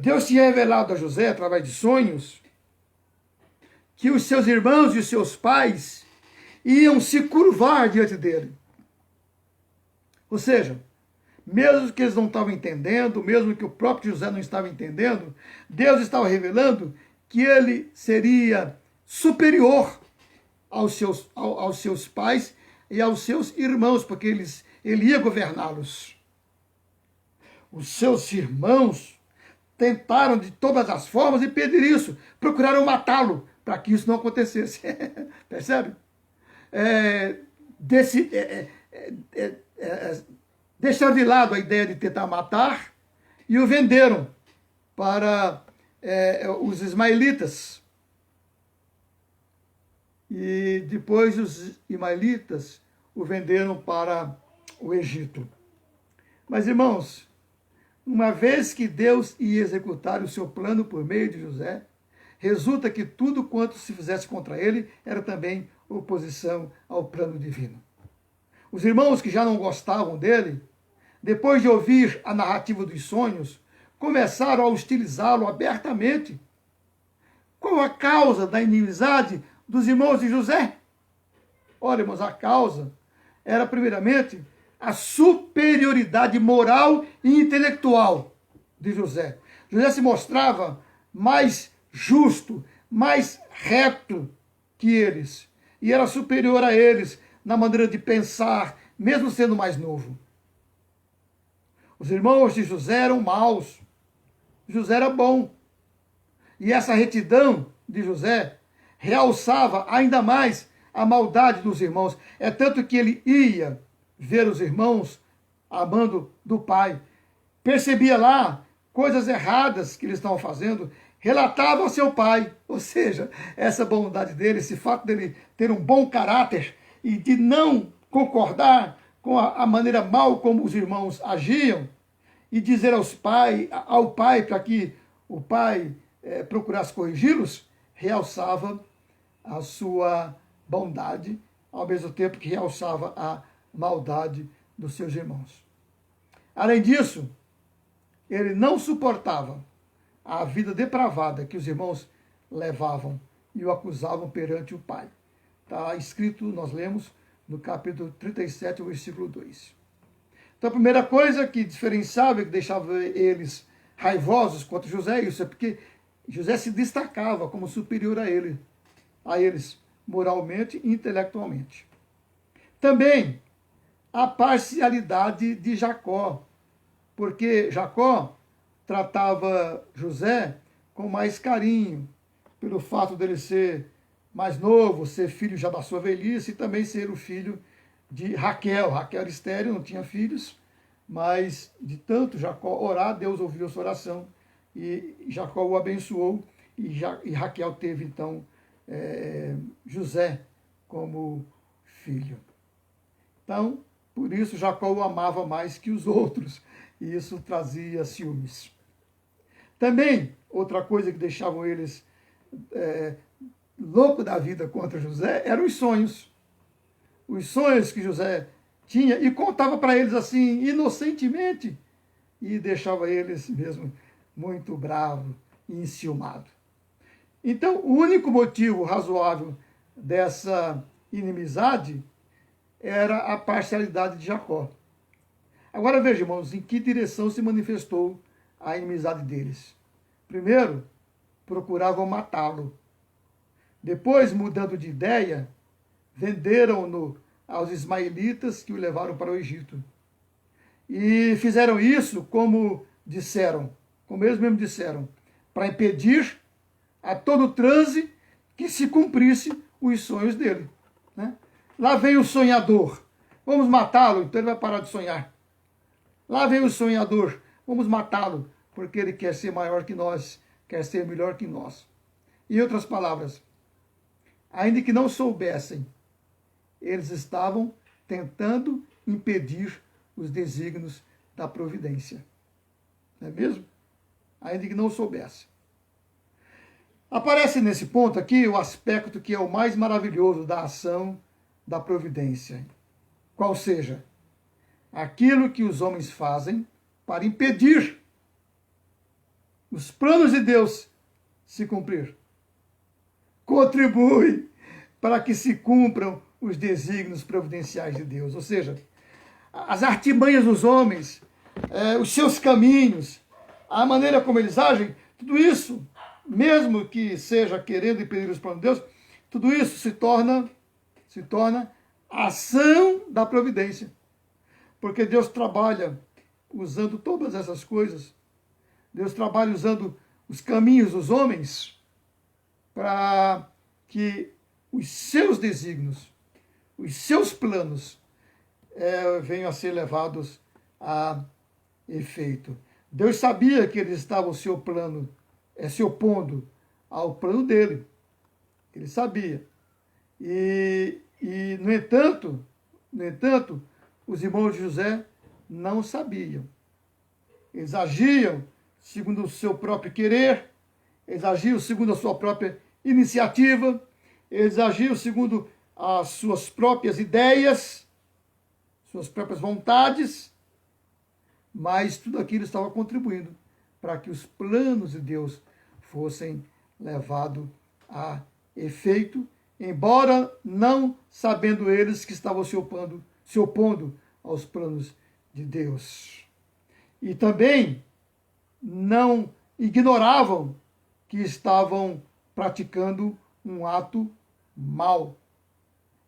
Deus tinha revelado a José, através de sonhos, que os seus irmãos e os seus pais iam se curvar diante dele. Ou seja, mesmo que eles não estavam entendendo, mesmo que o próprio José não estava entendendo, Deus estava revelando que ele seria superior aos seus pais e aos seus irmãos, porque ele ia governá-los. Os seus irmãos tentaram de todas as formas impedir isso, procuraram matá-lo para que isso não acontecesse. Percebe? Deixaram de lado a ideia de tentar matar e o venderam para os ismaelitas. E depois os ismaelitas o venderam para o Egito. Mas, irmãos, uma vez que Deus ia executar o seu plano por meio de José, resulta que tudo quanto se fizesse contra ele era também oposição ao plano divino. Os irmãos que já não gostavam dele, depois de ouvir a narrativa dos sonhos, começaram a hostilizá-lo abertamente. Qual a causa da inimizade dos irmãos de José? Olha, irmãos, a causa era, primeiramente, a superioridade moral e intelectual de José. José se mostrava mais justo, mais reto que eles. E era superior a eles na maneira de pensar, mesmo sendo mais novo. Os irmãos de José eram maus. José era bom. E essa retidão de José realçava ainda mais a maldade dos irmãos. É tanto que ele ia ver os irmãos amando do pai. Percebia lá coisas erradas que eles estavam fazendo, relatava ao seu pai. Ou seja, essa bondade dele, esse fato dele ter um bom caráter, e de não concordar com a maneira mal como os irmãos agiam, e dizer ao pai para que o pai procurasse corrigi-los, realçava a sua bondade, ao mesmo tempo que realçava a maldade dos seus irmãos. Além disso, ele não suportava a vida depravada que os irmãos levavam e o acusavam perante o pai. Está escrito, nós lemos, no capítulo 37, versículo 2. Então, a primeira coisa que diferenciava, que deixava eles raivosos contra José, isso é porque José se destacava como superior a eles, moralmente e intelectualmente. Também a parcialidade de Jacó, porque Jacó tratava José com mais carinho, pelo fato dele ser mais novo, ser filho já da sua velhice, e também ser o filho de Raquel. Raquel era estéril, não tinha filhos, mas de tanto Jacó orar, Deus ouviu a sua oração, e Jacó o abençoou, e Raquel teve, então, José como filho. Então, por isso Jacó o amava mais que os outros, e isso trazia ciúmes. Também, outra coisa que deixavam eles louco da vida contra José eram os sonhos. Os sonhos que José tinha e contava para eles assim, inocentemente, e deixava eles mesmo muito bravo e enciumado. Então, o único motivo razoável dessa inimizade era a parcialidade de Jacó. Agora veja, irmãos, em que direção se manifestou a inimizade deles. Primeiro, procuravam matá-lo. Depois, mudando de ideia, venderam-no aos ismaelitas que o levaram para o Egito. E fizeram isso como eles mesmos disseram, para impedir a todo transe que se cumprisse os sonhos dele. Né? Lá vem o sonhador, vamos matá-lo, então ele vai parar de sonhar. Lá vem o sonhador, vamos matá-lo, porque ele quer ser maior que nós, quer ser melhor que nós. Em outras palavras, ainda que não soubessem, eles estavam tentando impedir os desígnios da providência. Não é mesmo? Ainda que não soubessem. Aparece nesse ponto aqui o aspecto que é o mais maravilhoso da ação da providência. Qual seja, aquilo que os homens fazem para impedir os planos de Deus se cumprir. Contribui para que se cumpram os desígnios providenciais de Deus. Ou seja, as artimanhas dos homens, os seus caminhos, a maneira como eles agem, tudo isso, mesmo que seja querendo impedir os planos de Deus, tudo isso se torna ação da providência. Porque Deus trabalha usando todas essas coisas. Deus trabalha usando os caminhos dos homens para que os seus desígnios, os seus planos venham a ser levados a efeito. Deus sabia que eles estavam se opondo ao plano dele. Ele sabia. E no entanto, os irmãos de José não sabiam. Eles agiam segundo o seu próprio querer, eles agiam segundo a sua própria iniciativa, eles agiam segundo as suas próprias ideias, suas próprias vontades, mas tudo aquilo estava contribuindo para que os planos de Deus fossem levados a efeito, embora não sabendo eles que estavam se opondo aos planos de Deus. E também não ignoravam que estavam praticando um ato mal.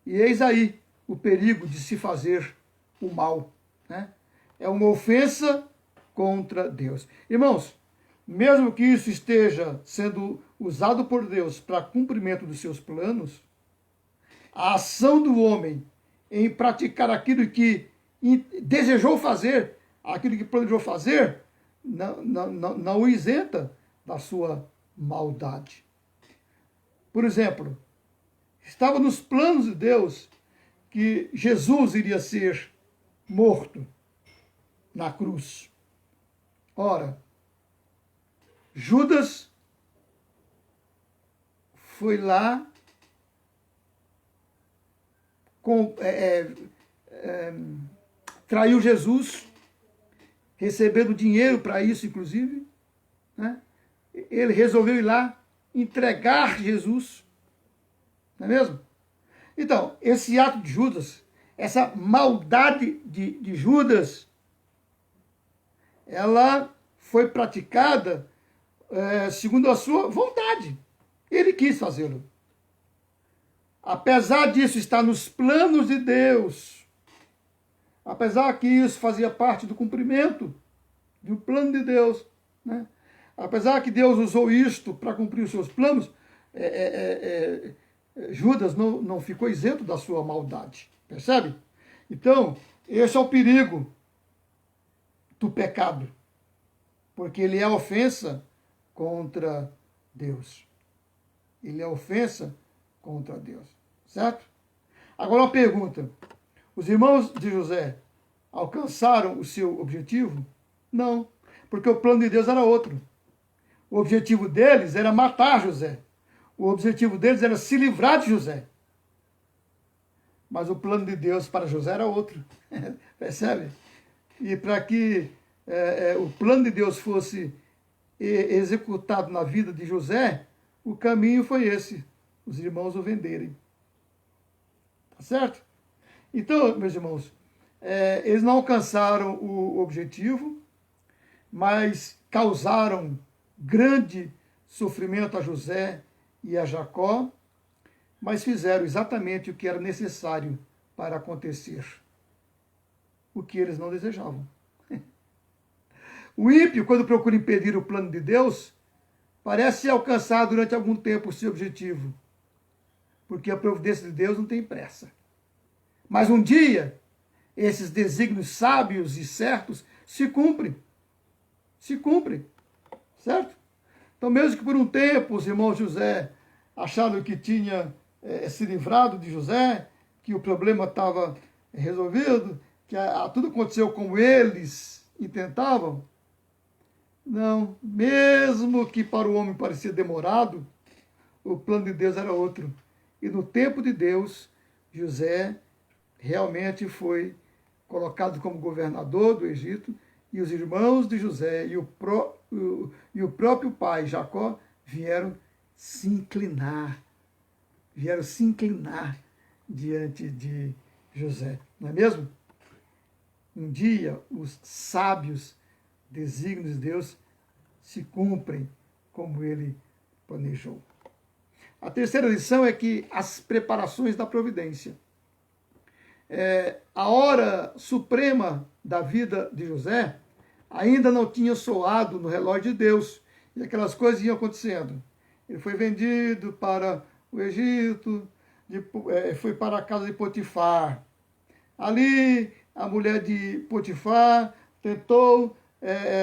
E eis aí o perigo de se fazer o mal. Né? É uma ofensa contra Deus. Irmãos, mesmo que isso esteja sendo usado por Deus para cumprimento dos seus planos, a ação do homem em praticar aquilo que desejou fazer, aquilo que planejou fazer, não o isenta da sua maldade. Por exemplo, estava nos planos de Deus que Jesus iria ser morto na cruz. Ora, Judas foi lá traiu Jesus, recebendo dinheiro para isso, inclusive, né? Ele resolveu ir lá entregar Jesus, não é mesmo? Então, esse ato de Judas, essa maldade de Judas, ela foi praticada segundo a sua vontade. Ele quis fazê-lo. Apesar disso estar nos planos de Deus, apesar que isso fazia parte do cumprimento do plano de Deus, né? Apesar que Deus usou isto para cumprir os seus planos, Judas não ficou isento da sua maldade, percebe? Então, esse é o perigo do pecado, porque ele é ofensa contra Deus. Ele é ofensa contra Deus, certo? Agora uma pergunta: os irmãos de José alcançaram o seu objetivo? Não, porque o plano de Deus era outro. O objetivo deles era matar José. O objetivo deles era se livrar de José. Mas o plano de Deus para José era outro. Percebe? E para que o plano de Deus fosse executado na vida de José, o caminho foi esse: os irmãos o venderem. Tá certo? Então, meus irmãos, eles não alcançaram o objetivo, mas causaram grande sofrimento a José e a Jacó, mas fizeram exatamente o que era necessário para acontecer, o que eles não desejavam. O ímpio, quando procura impedir o plano de Deus, parece alcançar durante algum tempo o seu objetivo, porque a providência de Deus não tem pressa. Mas um dia, esses desígnios sábios e certos se cumprem. Se cumprem. Certo? Então, mesmo que por um tempo os irmãos José acharam que tinha se livrado de José, que o problema estava resolvido, que tudo aconteceu como eles intentavam, não, mesmo que para o homem parecia demorado, o plano de Deus era outro. E no tempo de Deus, José realmente foi colocado como governador do Egito, e os irmãos de José e o próprio pai, Jacó, vieram se inclinar diante de José, não é mesmo? Um dia, os sábios desígnios de Deus se cumprem como ele planejou. A terceira lição é que as preparações da providência. A hora suprema da vida de José ainda não tinha soado no relógio de Deus, e aquelas coisas iam acontecendo. Ele foi vendido para o Egito, foi para a casa de Potifar. Ali, a mulher de Potifar tentou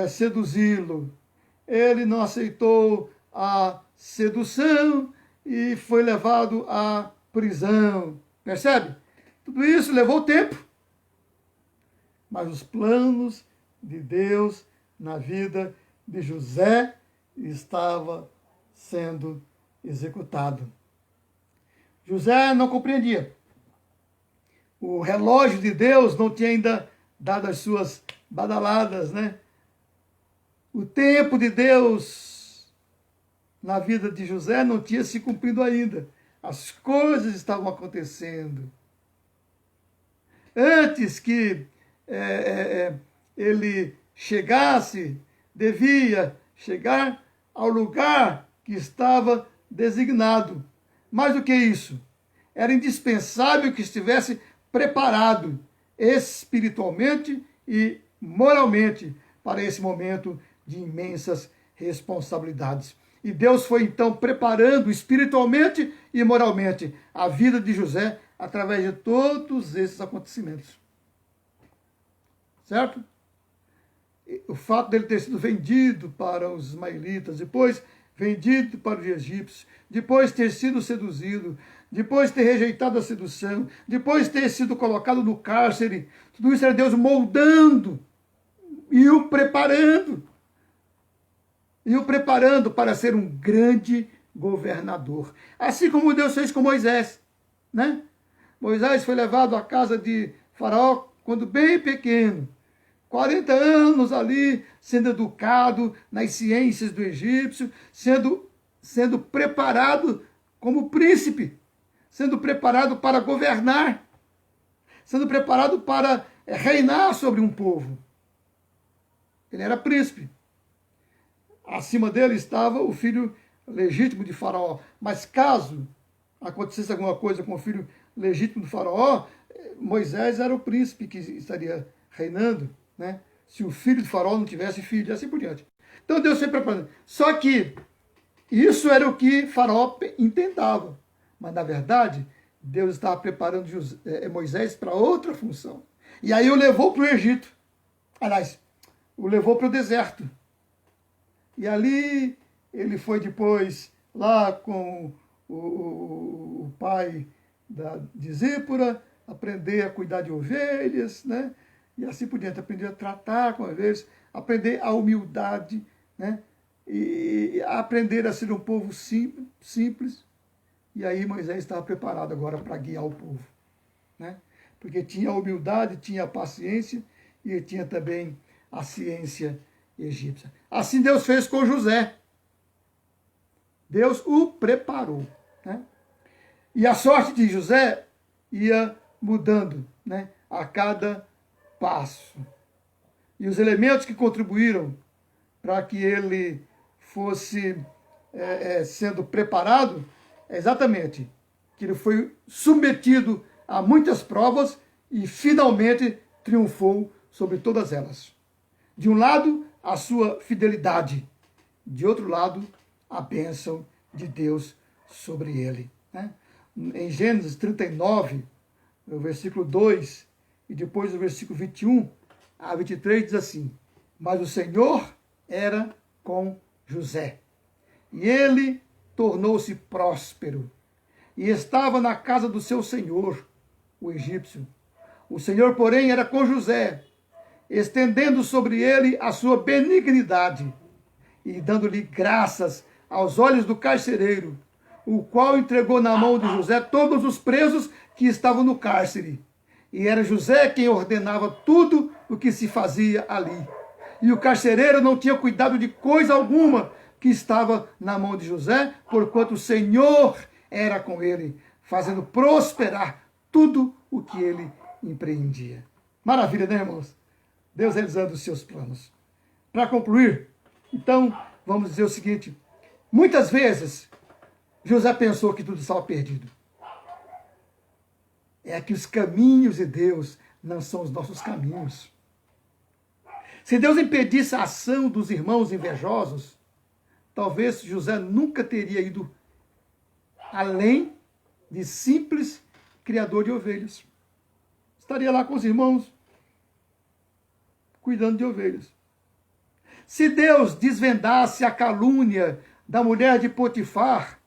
seduzi-lo. Ele não aceitou a sedução e foi levado à prisão. Percebe? Tudo isso levou tempo. Mas os planos de Deus na vida de José estava sendo executado. José não compreendia. O relógio de Deus não tinha ainda dado as suas badaladas, né? O tempo de Deus na vida de José não tinha se cumprido ainda. As coisas estavam acontecendo. Antes que ele chegasse, devia chegar ao lugar que estava designado. Mais do que isso, era indispensável que estivesse preparado espiritualmente e moralmente para esse momento de imensas responsabilidades. E Deus foi então preparando espiritualmente e moralmente a vida de José através de todos esses acontecimentos. Certo? O fato dele ter sido vendido para os ismaelitas, depois vendido para os egípcios, depois ter sido seduzido, depois ter rejeitado a sedução, depois ter sido colocado no cárcere. Tudo isso era Deus moldando e o preparando. E o preparando para ser um grande governador. Assim como Deus fez com Moisés, né? Moisés foi levado à casa de Faraó quando bem pequeno. 40 anos ali, sendo educado nas ciências do egípcio, sendo preparado como príncipe, sendo preparado para governar, sendo preparado para reinar sobre um povo. Ele era príncipe. Acima dele estava o filho legítimo de Faraó. Mas caso acontecesse alguma coisa com o filho legítimo de Faraó, Moisés era o príncipe que estaria reinando, né? Se o filho de Faraó não tivesse filho, e assim por diante. Então Deus foi preparando. Só que isso era o que Faraó intentava. Mas, na verdade, Deus estava preparando Moisés para outra função. E aí o levou para o Egito. Aliás, o levou para o deserto. E ali ele foi depois lá com o pai de Zípora, aprender a cuidar de ovelhas, né? E assim por diante, aprender a tratar com ovelhas, aprender a humildade, né? E aprender a ser um povo simples. E aí Moisés estava preparado agora para guiar o povo, né? Porque tinha a humildade, tinha a paciência e tinha também a ciência egípcia. Assim Deus fez com José. Deus o preparou, né? E a sorte de José ia mudando, né, a cada passo. E os elementos que contribuíram para que ele fosse sendo preparado, exatamente, que ele foi submetido a muitas provas e finalmente triunfou sobre todas elas. De um lado, a sua fidelidade. De outro lado, a bênção de Deus sobre ele, né? Em Gênesis 39, no versículo 2, e depois no versículo 21 a 23, diz assim: mas o Senhor era com José, e ele tornou-se próspero, e estava na casa do seu senhor, o egípcio. O Senhor, porém, era com José, estendendo sobre ele a sua benignidade, e dando-lhe graças aos olhos do carcereiro, o qual entregou na mão de José todos os presos que estavam no cárcere. E era José quem ordenava tudo o que se fazia ali. E o carcereiro não tinha cuidado de coisa alguma que estava na mão de José, porquanto o Senhor era com ele, fazendo prosperar tudo o que ele empreendia. Maravilha, né, irmãos? Deus realizando os seus planos. Para concluir, então, vamos dizer o seguinte: muitas vezes José pensou que tudo estava perdido. É que os caminhos de Deus não são os nossos caminhos. Se Deus impedisse a ação dos irmãos invejosos, talvez José nunca teria ido além de simples criador de ovelhas. Estaria lá com os irmãos, cuidando de ovelhas. Se Deus desvendasse a calúnia da mulher de Potifar,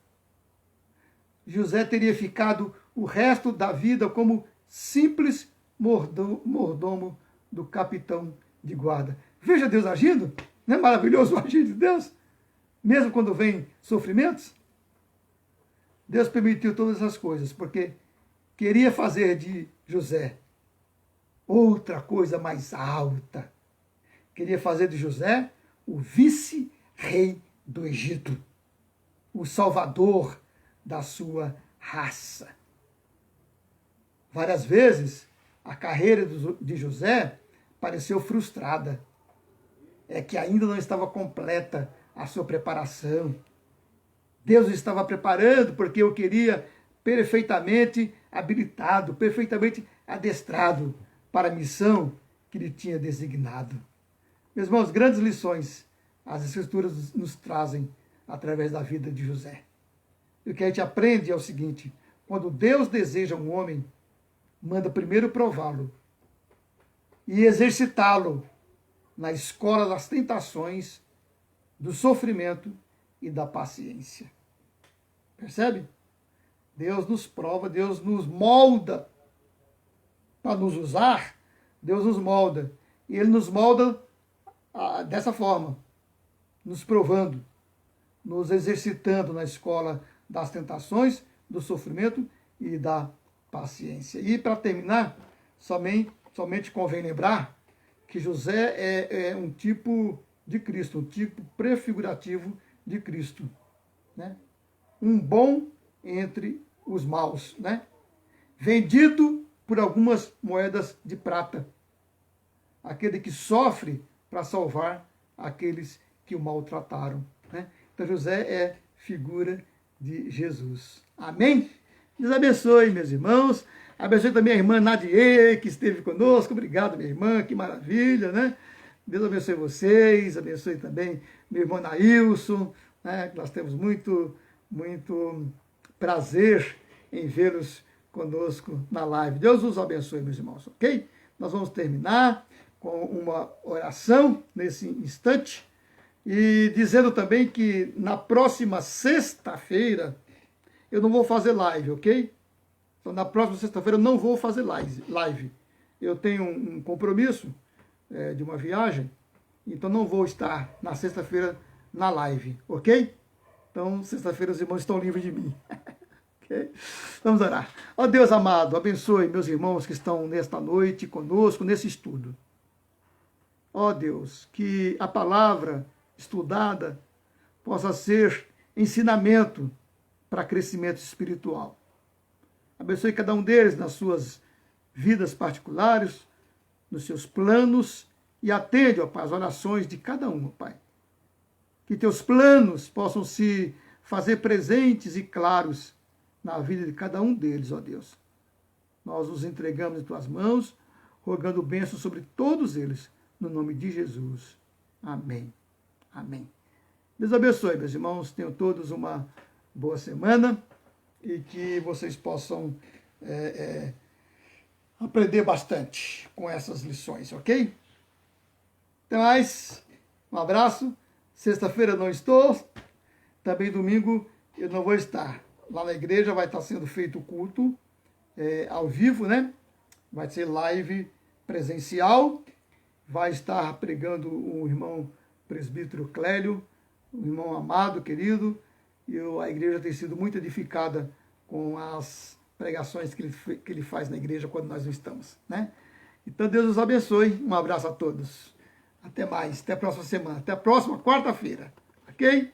José teria ficado o resto da vida como simples mordomo do capitão de guarda. Veja Deus agindo. Não é maravilhoso o agir de Deus? Mesmo quando vem sofrimentos? Deus permitiu todas essas coisas, porque queria fazer de José outra coisa mais alta. Queria fazer de José o vice-rei do Egito, o salvador da sua raça. Várias vezes a carreira de José pareceu frustrada. É que ainda não estava completa a sua preparação. Deus o estava preparando porque eu queria perfeitamente habilitado, perfeitamente adestrado para a missão que lhe tinha designado. Meus irmãos, grandes lições as Escrituras nos trazem através da vida de José. E o que a gente aprende é o seguinte: quando Deus deseja um homem, manda primeiro prová-lo e exercitá-lo na escola das tentações, do sofrimento e da paciência. Percebe? Deus nos prova, Deus nos molda para nos usar. Deus nos molda. E Ele nos molda dessa forma, nos provando, nos exercitando na escola das tentações, do sofrimento e da paciência. E para terminar, somente convém lembrar que José é um tipo de Cristo, um tipo prefigurativo de Cristo, né? Um bom entre os maus, né? Vendido por algumas moedas de prata. Aquele que sofre para salvar aqueles que o maltrataram, né? Então José é figura de Jesus. Amém? Deus abençoe, meus irmãos. Abençoe também a irmã Nadia, que esteve conosco. Obrigado, minha irmã, que maravilha, né? Deus abençoe vocês, abençoe também meu irmão Nailson, né? Nós temos muito prazer em vê-los conosco na live. Deus os abençoe, meus irmãos, ok? Nós vamos terminar com uma oração nesse instante e dizendo também que na próxima sexta-feira eu não vou fazer live, ok? Então, na próxima sexta-feira eu não vou fazer live. Eu tenho um compromisso de uma viagem, então não vou estar na sexta-feira na live, ok? Então, sexta-feira os irmãos estão livres de mim. Okay? Vamos orar. Ó Deus amado, abençoe meus irmãos que estão nesta noite conosco, nesse estudo. Ó Deus, que a palavra estudada possa ser ensinamento para crescimento espiritual. Abençoe cada um deles nas suas vidas particulares, nos seus planos, e atende, ó Pai, as orações de cada um, ó Pai. Que teus planos possam se fazer presentes e claros na vida de cada um deles, ó Deus. Nós os entregamos em tuas mãos, rogando bênção sobre todos eles, no nome de Jesus. Amém. Amém. Deus abençoe, meus irmãos. Tenham todos uma boa semana e que vocês possam aprender bastante com essas lições, ok? Até mais. Um abraço. Sexta-feira eu não estou. Também domingo eu não vou estar. Lá na igreja vai estar sendo feito o culto ao vivo, né? Vai ser live presencial. Vai estar pregando o irmão presbítero Clélio, um irmão amado, querido. E a igreja tem sido muito edificada com as pregações que ele faz na igreja quando nós não estamos, né? Então Deus os abençoe. Um abraço a todos. Até mais. Até a próxima semana. Até a próxima quarta-feira. Ok?